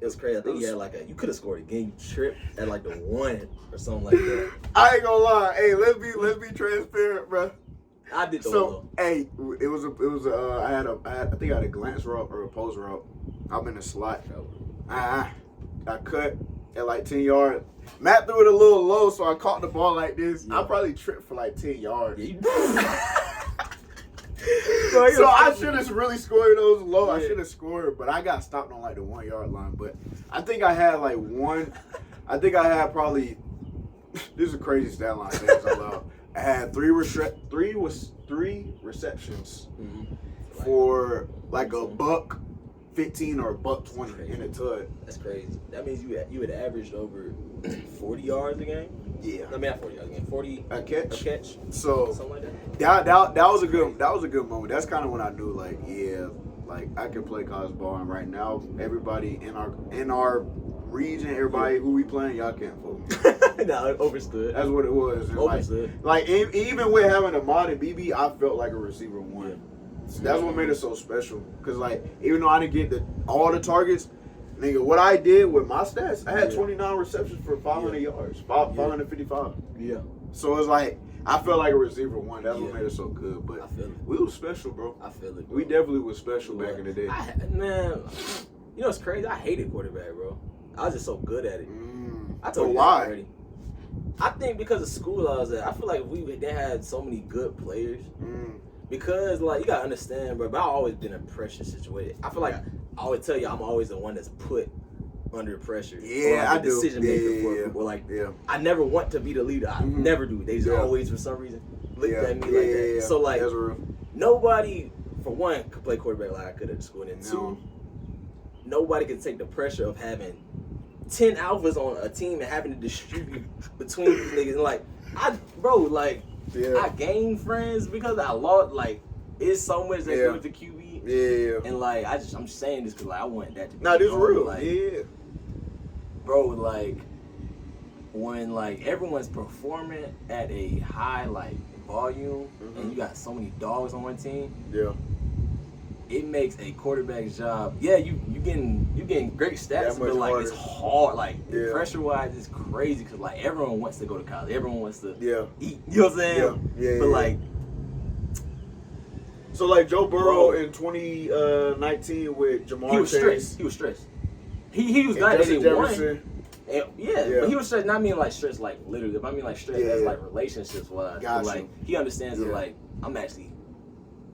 it was crazy. I think you had like you could have scored again. You tripped at like the 1 or something like that. I ain't gonna lie, hey, let's be transparent, bro. I did the hey, it was I think I had a glance route or a post route. I'm in the slot. I cut at like 10 yards. Matt threw it a little low, so I caught the ball like this. I probably tripped for like 10 yards. So I should have really scored those low. I should have scored, but I got stopped on like the 1 yard line. But I think I had like probably, this is a crazy stat line. I had three receptions for like $1.15 or $1.20 in a TUD. That's crazy. That means you had averaged over 40 yards a game. Yeah. I mean, not 40 yards a game. 40 a catch. So something like that. That was a good moment. That's kind of when I knew like I can play college ball, and right now everybody in our region, everybody who we playing, y'all can't fool me. No, overstood. That's what it was. And overstood. Like even with having Ahmad and BB, I felt like a receiver one. Yeah. So that's what made it so special. Cause like even though I didn't get all the targets, nigga, what I did with my stats, I had 29 receptions for 500 yards, 555. Yeah. So it's like I felt like a receiver one. That's what made it so good. But I feel it. We was special, bro. I feel it. Bro. We definitely was special back in the day. Man, you know what's crazy? I hated quarterback, bro. I was just so good at it. I told you why? that already. I think because of school I was at, I feel like they had so many good players. Because like you gotta understand, bro. But I've always been in pressure situation. I feel like I always tell you I'm always the one that's put under pressure. Yeah, like I do. Decision maker for people. Like I never want to be the leader. I never do. They just always for some reason looked at me like that. Yeah. So like that's real. Nobody, for one, could play quarterback like I could at school, and two, nobody could take the pressure of having 10 alphas on a team and having to distribute between these niggas. And like I gained friends because I lost. Like it's so much that goes to QB. Yeah. And like I'm just saying this because like I want that to be. Nah, this is real. Like, bro. Like when like everyone's performing at a high like volume and you got so many dogs on one team. Yeah. It makes a quarterback's job. Yeah, you getting great stats, but like it's hard. Like pressure wise, it's crazy because like everyone wants to go to college. Everyone wants to eat. You know what I'm saying? Yeah. But like, so like Joe Burrow in 2019 with Jamar Chase. He was stressed. He was glad they won. And, but he was stressed. Not mean like stressed like literally, but I mean like stressed as like relationships wise. Like he understands that like I'm actually.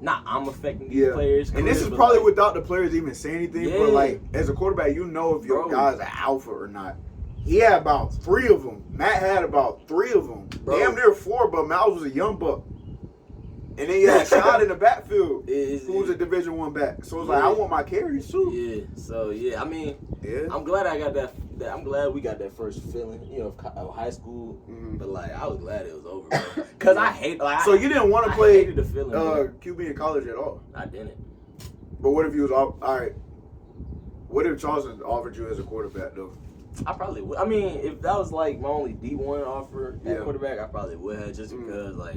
I'm affecting these players. And this is probably like, without the players even saying anything. But like, as a quarterback, you know if your guy's an alpha or not. He had about 3 of them. Matt had about 3 of them. Damn near 4, but Miles was a young buck. And then you had Shad in the backfield, who's a Division I back. So it's like, I want my carries too. Yeah. So I mean, I'm glad I got that. I'm glad we got that first feeling, of high school. Mm-hmm. But like, I was glad it was over, bro. Cause I hate. Like, so you didn't want to play the feeling, QB in college at all? I didn't. But what if you was all right? What if Charleston offered you as a quarterback though? I probably would. I mean, if that was like my only D1 offer at quarterback, I probably would have, just because like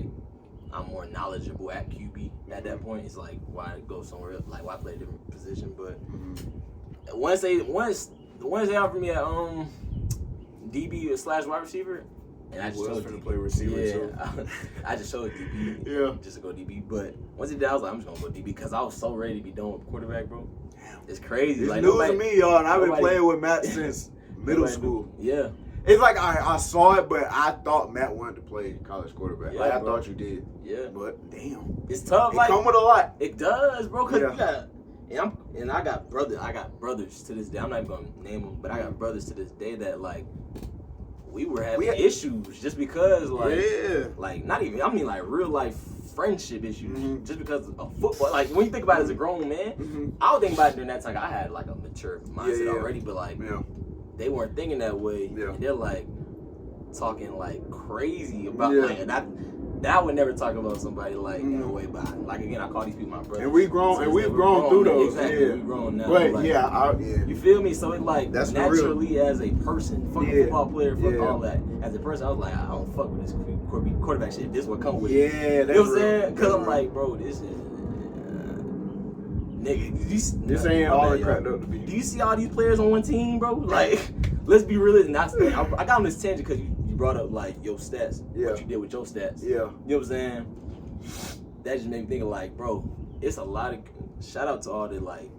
I'm more knowledgeable at QB at that point. It's like, why go somewhere else? Like, why play a different position? But once they offered me a DB / wide receiver, and I just chose to play receiver too. I just chose DB. Just to go DB. But once it did, I was like, I'm just gonna go DB because I was so ready to be done with quarterback, bro. It's crazy. It's like, news to me, y'all, and I've been playing with Matt since middle school. Yeah. It's like I saw it, but I thought Matt wanted to play college quarterback. Yeah, like I thought you did. Yeah. But damn. It's tough. It come with a lot. It does, bro, because you got I got brothers to this day. I'm not even gonna name them, but I got brothers to this day that like we were having issues just because like not even, I mean like real life friendship issues just because of football. Like when you think about it as a grown man, I would think about it during that time. I had like a mature mindset already, but like they weren't thinking that way. And they're like talking like crazy about like that I would never talk about somebody like in a way, but like again, I call these people my brothers. And we've grown through those. Exactly, we've grown now. But like, you feel me? So it like that's naturally as a person, fuck a football player, fuck all that. As a person, I was like, I don't fuck with this quarterback shit. This what come with it. Yeah, that's you know what I'm saying? Because I'm like, bro, this is nigga. This ain't all it cracked up to be. Do you see all these players on one team, bro? Like, let's be realistic. I got on this tangent because you brought up like your stats, what you did with your stats. Yeah. You know what I'm saying? That just made me think of like, bro, it's a lot of shout out to all the like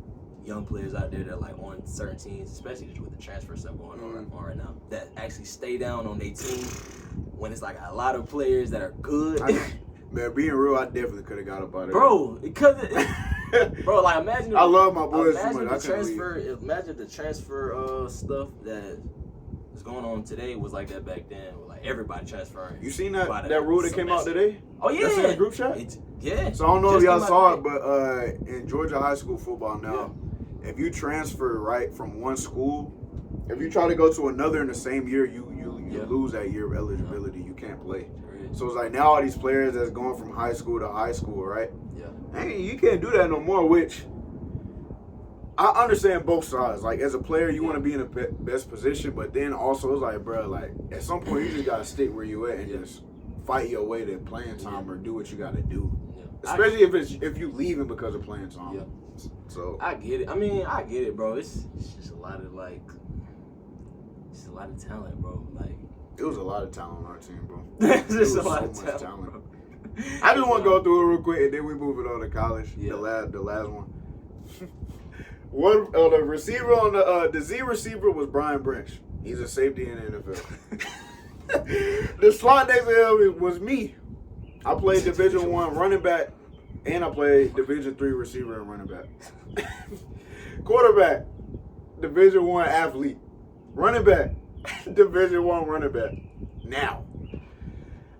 young players out there that are like on certain teams, especially with the transfer stuff going on right now, that actually stay down on their team when it's like a lot of players that are good. Man, being real, I definitely could have got up out of it. Bro, because bro, like imagine I love my boys imagine too much. Imagine the transfer stuff that is going on today was like that back then. Like everybody transferring. You seen that rule that came out today? Oh yeah. That's in the group chat? Yeah. So I don't know if y'all saw it, but in Georgia high school football now, if you transfer right from one school, if you try to go to another in the same year, you lose that year of eligibility. You can't play. So it's like now all these players that's going from high school to high school, right? Yeah. Hey, you can't do that no more, which I understand both sides. Like, as a player, you want to be in the best position, but then also it's like, bro, like, at some point you just got to stick where you at and just fight your way to playing time or do what you got to do. Yeah. Especially if you leaving because of playing time. Yeah. So I get it. I mean, I get it, bro. It's just a lot of, like, it's a lot of talent, bro. Like, it was a lot of talent on our team, bro. There's just a lot of talent. Bro. I just want to go through it real quick, and then we move it on to college. Yeah. The last one. The receiver on the Z receiver was Brian Branch. He's a safety in the NFL. The slot next to him was me. I played Division I running back, and I played Division III receiver and running back. Quarterback, Division I athlete. Running back, Division I running back. Now,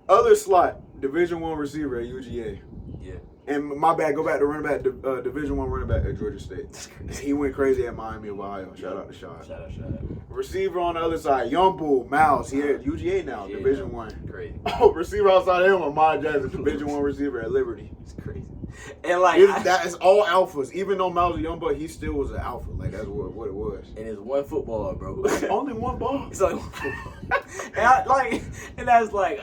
other slot, Division I receiver at UGA. Yeah. And my bad, go back to running back, Division I running back at Georgia State. He went crazy at Miami of Ohio. Shout out to Sean. Shout out. Receiver on the other side, Young Bull, Miles. He at UGA now, Division I. Crazy. Oh, receiver outside of him, Ahmad Jackson, Division I receiver at Liberty. It's crazy. And like that is all alphas. Even though Miles was a young buck, he still was an alpha. Like that's what it was. And it's one football, bro. Only one ball. It's only one football. and that's like,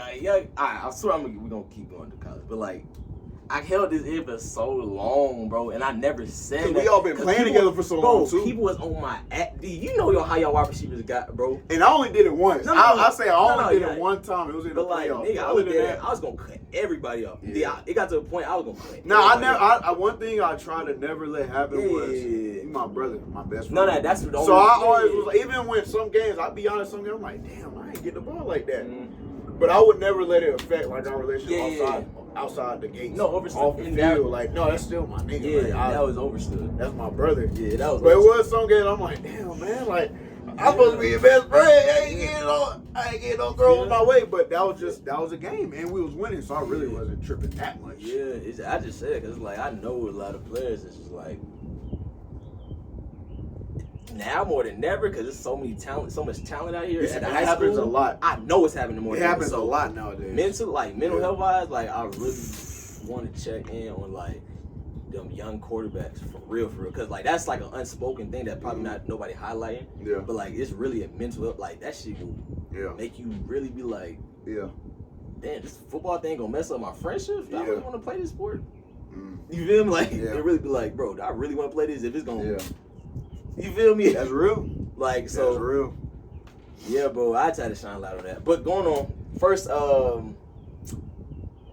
I swear we're gonna keep going to college, but like, I held this in for so long, bro, and I never said that. We all been playing together for so long, too. People was on my you know how y'all wide receivers got, bro. And I only did it once. I say I only did it one time. It was in the playoffs. Nigga, I was gonna cut everybody up. Yeah. It got to a point I was gonna cut. One thing I tried to never let happen was my brother, my best friend. No, that's what. So I always was, even when some games, I'll be honest, some games I'm like, damn, I ain't getting the ball like that. Mm-hmm. But I would never let it affect like our relationship outside the gates. No, overstood. Off the field, like, no, that's still my nigga. Yeah, that was overstood. That's my brother. Yeah, that was. But it was some games I'm like, damn, man, like, I'm supposed to be your best friend. I ain't getting no girl on my way. But that was a game, and we was winning, so I really wasn't tripping that much. Yeah, I just said because like I know a lot of players. It's just like now more than never because there's so much talent out here. It happens a lot. I know it's happening more. It happens a lot nowadays. Mental health wise, like I really want to check in on like them young quarterbacks for real, because like that's like an unspoken thing that probably not nobody highlighting. Yeah. But like it's really a mental health. Like that shit will make you really be like, damn, this football thing gonna mess up my friendship. Do I really want to play this sport? You feel me? Like it really be like, bro, do I really want to play this? If it's gonna, you feel me? That's real. Like so. That's real. Yeah, bro. I try to shine a light on that. But going on first,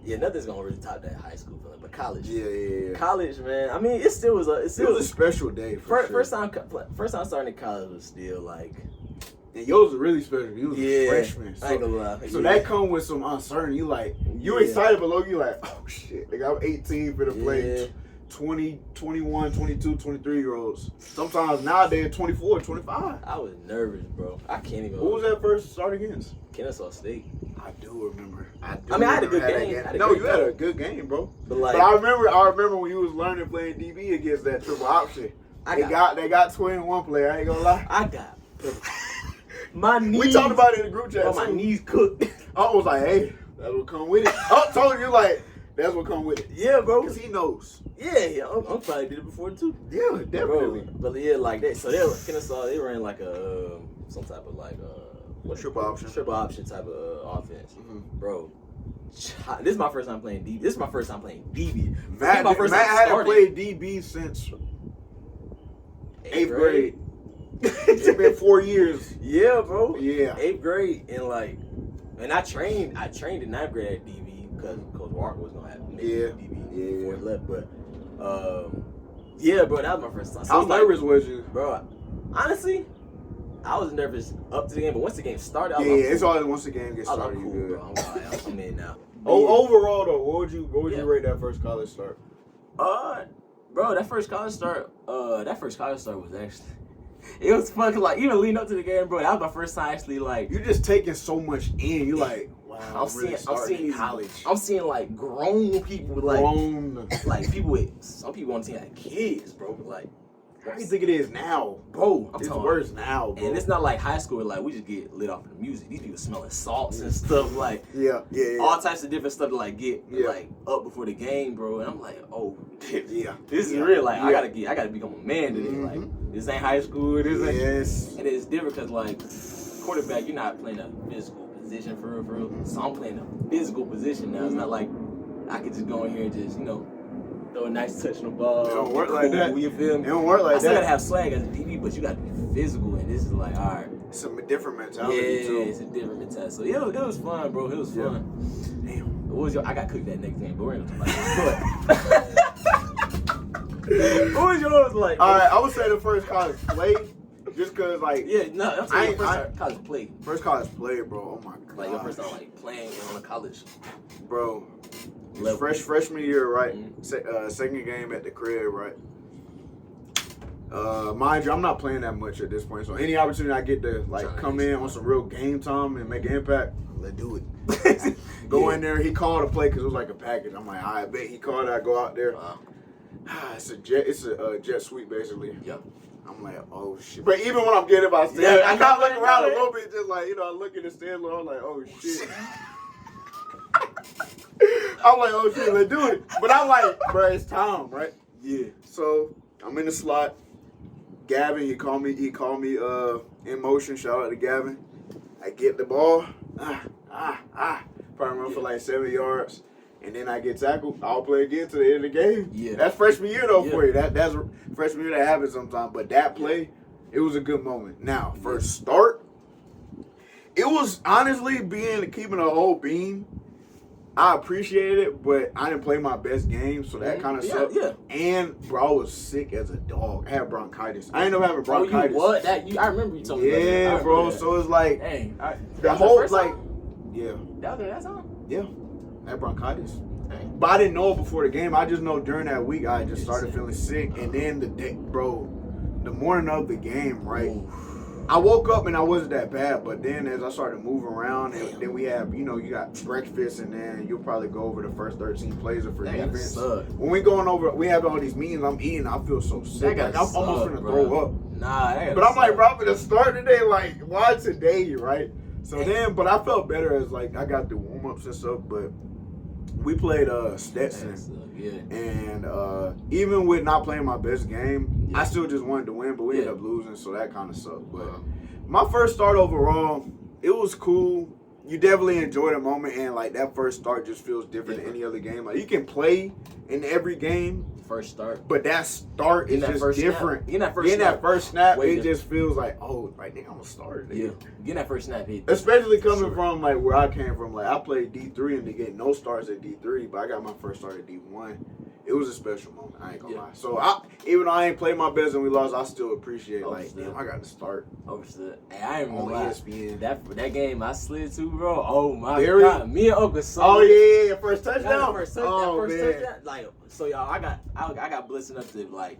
nothing's gonna really top that high school feeling, but college. Yeah. College, man. I mean, it was a special day. First time starting in college was still like. And yours was really special. You was a freshman. I ain't gonna lie. So that come with some uncertainty. You excited, but low, you like, oh shit. Like I'm 18 for the play 20, 21, 22, 23-year-olds. Sometimes nowadays 24, 25. I was nervous, bro. I can't even. Who was that first start against? Kennesaw State. I do remember. I had a good game. You had a good game, bro. But I remember when you was learning playing DB against that triple option. They got 21 player. I ain't gonna lie. I got my knees. We talked about it in the group chat. My knees cooked. I was like, hey, that's what come with it. I told you like that's what come with it. Yeah, bro. Because he knows. Yeah. I'm probably did it before too. Yeah, definitely. Bro, but like that. So Kennesaw, they ran like a some type of like triple option type of offense, bro. This is my first time playing DB. This is my first time playing DB. Matt hadn't played DB since 8th grade. It's been 4 years. Yeah, bro. Yeah. 8th grade and I trained in 9th grade at DB because Coach Walker was gonna have me DB before he left. But bro, that was my first time. So how nervous was you, bro? Honestly, I was nervous up to the game, but once the game started, it's always once the game gets started, cool, you good. Bro. I'm in now. Overall though, what would you rate that first college start? Bro, that first college start was actually, it was fun cause like even leading up to the game, bro, that was my first time actually like. You're just taking so much in. You like, wow. I'm seeing college. I'm seeing like grown people with like some people on the team like kids, bro. Like, how do you think it is now, bro? It's worse now, bro. And it's not like high school where like we just get lit off of the music. These people smelling salts and stuff like all types of different stuff to like get like up before the game, bro. And I'm like, oh, this is real. Like I gotta become a man today. Like this ain't high school. This ain't. And it's different because like quarterback, you're not playing a physical position for real. So I'm playing a physical position now. It's not like I could just go in here and just throw a nice touch on the ball. It don't work like that. You feel me? It don't work like that. I still gotta have swag as a DB, but you gotta be physical, and this is like, all right. It's a different mentality too. Yeah, it's a different mentality. So it was fun, bro. It was fun. Damn. What was I got cooked that next game, but we're gonna talk about that. What was yours like? All right, I would say the first college play, just cause like I'm saying first college play. First college play, bro. Oh my god. Like your first time like playing on a college, bro. Freshman year, right? Second game at the crib, right? Mind you, I'm not playing that much at this point, so any opportunity I get to like come in on some real game time and make an impact, let's do it. Go in there. He called a play because it was like a package. I'm like, I bet he called it. I go out there. It's a jet sweep basically. Yep. I'm like, oh shit. But even when I'm getting my stand, I kind of look around a little bit, just like I look at the stand, I'm like, oh shit. I'm like, oh shit, let's do it. But I'm like, bro, it's time, right? Yeah. So I'm in the slot. Gavin, he called me in motion. Shout out to Gavin. I get the ball. Probably run for like 7 yards. And then I get tackled. I'll play again to the end of the game. Yeah. That's freshman year though for you. That's freshman year that happens sometimes. But that play, it was a good moment. Now, first start, it was honestly keeping a whole bean. I appreciated it, but I didn't play my best game, so that kind of sucked. Yeah. And bro, I was sick as a dog. I had bronchitis. I ended up having bronchitis. I remember you told me about that. Yeah, bro. So it's like the whole like that time? Yeah. I had bronchitis. Dang. But I didn't know it before the game. I just know during that week I just started feeling sick, and then the morning of the game, right? I woke up and I wasn't that bad, but then as I started moving around, and then we have, you got breakfast, and then you'll probably go over the first 13 plays of free defense. When we going over, we have all these meetings, I'm eating, I feel so sick. Like, I'm almost gonna throw up. Nah, but I'm like, bro, I'm gonna start today. Like, why today, right? So then, but I felt better as like I got the warm ups and stuff, but. We played Stetson, and even with not playing my best game, I still just wanted to win, but we ended up losing, so that kind of sucked. But my first start overall, it was cool. You definitely enjoy the moment, and like that first start just feels different than any other game. Like you can play in every game. First start. But that start is just different. Getting that first snap, it just feels like, oh, right now I'm gonna start it. Yeah. Getting that first snap. Especially coming from like where I came from. Like I played D3 and to get no starts at D3, but I got my first start at D1. It was a special moment. I ain't gonna lie. So even though I ain't played my best and we lost, I still appreciate like, damn, I got to start. Overstood. Hey, I ain't on ESPN. That game I slid to, bro. Oh my God. Me and Uncle Son. Oh yeah, first touchdown. First touchdown. Like, so y'all, I got blessed enough to like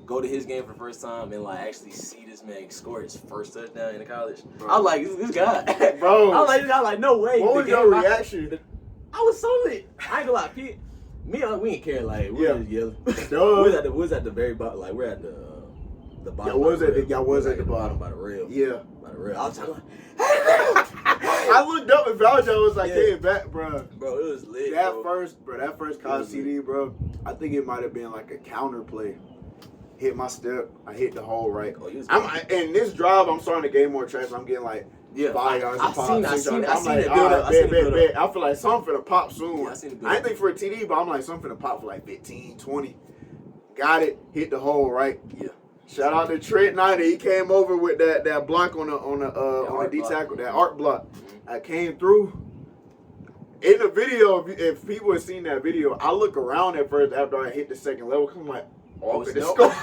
go to his game for the first time and like actually see this man score his first touchdown in the college. Bro. I was like, this guy, bro. I was like, no way. What was your reaction? I was so lit. I ain't gonna lie, Pete. Me and we didn't care. Like we was at the very bottom. Like we're at the bottom. Y'all was at the bottom by the rail. Yeah, by the rail. I was like, I looked up and Valjo was like, "Hey, back, bro." Bro, it was lit. That first college CD, bro. I think it might have been like a counter play. Hit my step. I hit the hole right. And this drive, I'm starting to gain more traction. I'm getting like 5 yards of pop. I seen it build up. I feel like something finna pop soon. I ain't think for a TD, but I'm like something finna pop for like 15, 20. Got it. Hit the hole right. Yeah. Shout out to Trent Knight. He came over with that block on the D tackle, that arc block. I came through. In the video, if people have seen that video, I look around at first after I hit the second level. I'm like, off in the score.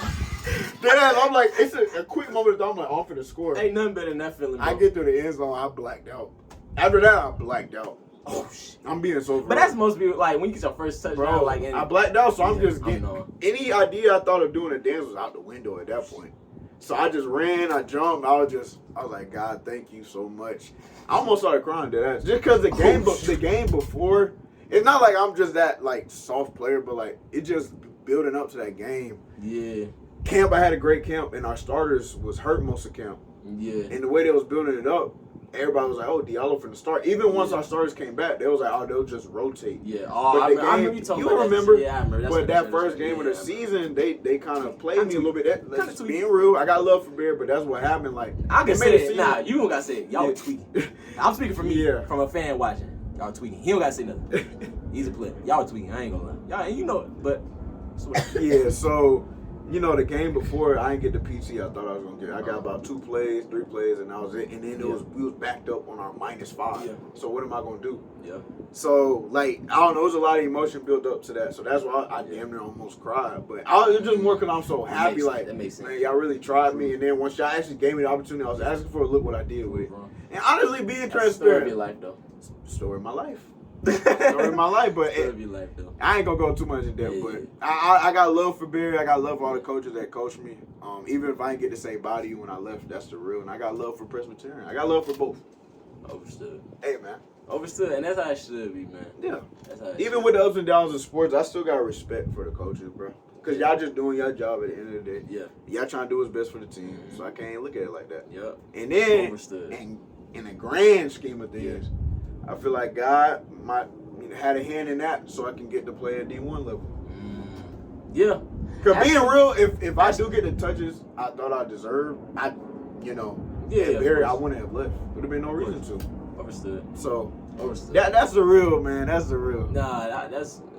Then I'm like, it's a quick moment. I'm like, off in the score. Ain't nothing better than that feeling. Bro. I get through the end zone, I blacked out. After that, I blacked out. Oh shit! I'm being so. But that's most people like when you get your first touchdown. Bro, like I blacked out, so I'm just getting any idea I thought of doing a dance was out the window at that point. So I just ran, I jumped, I was like, God, thank you so much. I almost started crying to that. Just because the game before, it's not like I'm just that like soft player, but like it just building up to that game. Yeah. Camp, I had a great camp, and our starters was hurt most of camp. Yeah. And the way they was building it up, everybody was like, oh, Diallo from the start. Even once our starters came back, they was like, oh, they'll just rotate. Yeah. I remember you talking about remember? Yeah, I remember. But that first game of the season, they kind of played me a little bit. That's being real. I got love for Bear, but that's what happened. Like I can say it. Nah, you don't got to say it. Y'all tweaking. I'm speaking from me, from a fan watching. Y'all tweaking. He don't got to say nothing. He's a player. Y'all tweaking. I ain't gonna lie. Y'all, you know it, but. Yeah, so. You know, the game before, I didn't get the PT I thought I was going to get. I got about 2 plays, 3 plays, and that was it. And then we was backed up on our -5. Yeah. So what am I going to do? Yeah. So, like, I don't know. There was a lot of emotion built up to that. So that's why I damn near almost cried. But it was just more because I'm so happy. Like, man, y'all really tried me. And then once y'all actually gave me the opportunity, I was asking for it. Look what I did with it. And honestly, being transparent. Story of your life, though. Story of my life. Story of my life, but I ain't gonna go too much in depth. But I got love for Barry. I got love for all the coaches that coached me. Even if I didn't get to say bye to you when I left, that's the real. And I got love for Presbyterian. I got love for both. Overstood. Hey man. Overstood, and that's how it should be, man. Yeah. Even with the ups and downs of sports, I still got respect for the coaches, bro. Cause y'all just doing your job at the end of the day. Yeah. Y'all trying to do what's best for the team, so I can't look at it like that. Yep. And then, and in the grand scheme of things. I feel like God had a hand in that so I can get to play at D1 level. Yeah. Because being real, if I do get the touches I thought I deserved, Barry, I wouldn't have left. Would have been no reason to. Understood. So, that's the real, man. That's the real. Nah,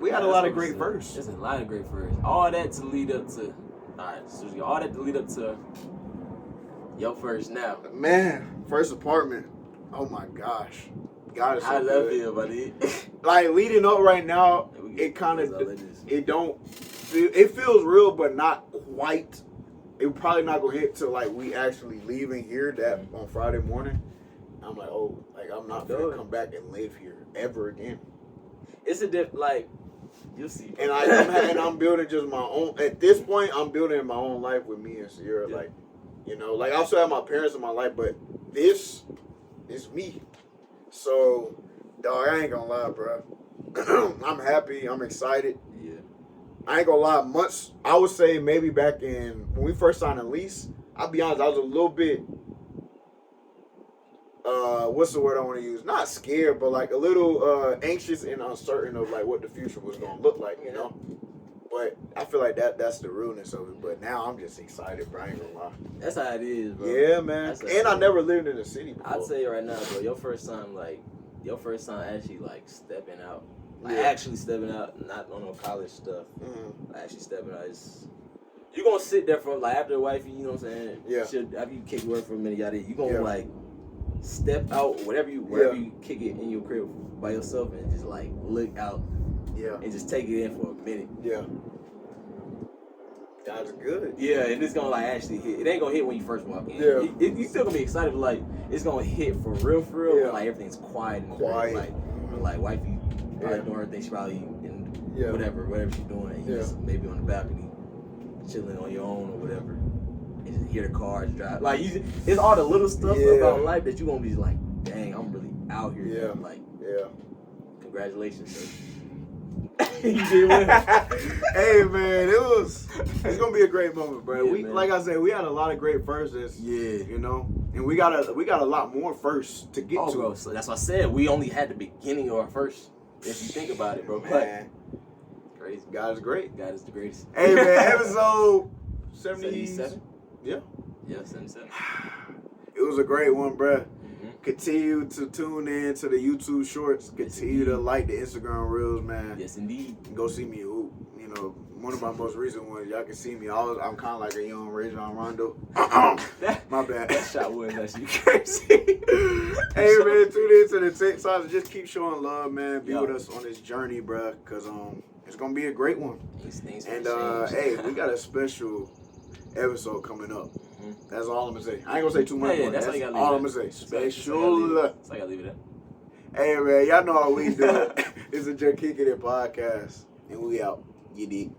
we had a lot of great firsts. There's a lot of great firsts. All that to lead up to, all that to lead up to your first now. Man, first apartment. Oh my gosh. God is so I love good. you, buddy. Like leading up right now, it kind of it feels real, but not quite. It probably not gonna hit till like we actually leaving here that on Friday morning. I'm like, oh, like I'm not gonna come back and live here ever again. It's a you'll see. And I'm building just my own. At this point, I'm building my own life with me and Sierra. Like, You know, like I still have my parents in my life, but this is me. So, dog, I ain't gonna lie, bro. I'm happy. I'm excited. Yeah. I ain't gonna lie. Months, I would say maybe back in when we first signed a lease. I'll be honest, I was a little bit. What's the word I want to use? Not scared, but like a little anxious and uncertain of like what the future was gonna look like, you know. But I feel like that's the realness of it. But now I'm just excited, bro. I ain't gonna lie. That's how it is, bro. Yeah, man. And I never lived in the city before. I'd say right now, bro, your first time actually like stepping out. Like actually stepping out, not on no college stuff. Mm-hmm. Like actually stepping out. You're gonna sit there for like after the wifey, you know what I'm saying? Yeah. After you kick work for a minute, you gonna like step out wherever you kick it in your crib by yourself and just like look out. Yeah. And just take it in for a minute. Yeah. That's good. Yeah, and it's gonna like actually hit. It ain't gonna hit when you first walk in. Yeah. You still gonna be excited, but like it's gonna hit for real. Yeah. But, like everything's quiet and quiet. Like wifey probably doing her thing. She probably in whatever she's doing. And you just maybe on the balcony, chilling on your own or whatever. And just hear the cars drive. Like it's all the little stuff about life that you gonna be like, dang, I'm really out here. Yeah. Like, congratulations, sir. You did win. Hey man, it's gonna be a great moment, bro. Yeah, we man. Like I said, we had a lot of great firsts. Yeah. You know, and we got a lot more firsts to get to. Bro, so that's what I said. We only had the beginning of our first. If you think about it, bro. Man. Crazy. God is great. God is the greatest. Hey man, episode 77. Yeah. Yeah, 77. It was a great one, bro. Mm-hmm. Continue to tune in to the YouTube shorts. Continue to like the Instagram reels, man. Yes, indeed. And go see me hoop. You know, one of my most recent ones. Y'all can see me. I'm kind of like a young Rajon Rondo. My bad. That shot was actually crazy. Hey man, tune in to the TikToks and just keep showing love, man. Be with us on this journey, bro. Cause it's gonna be a great one. Things and hey, we got a special episode coming up. Mm-hmm. That's all I'm gonna say. I ain't gonna say too much. Yeah, that's all I'm gonna say. Special. That's how I gotta leave it at. Hey man, y'all know how we do it. It's a Juh Kickin It Podcast, and we out. You dig?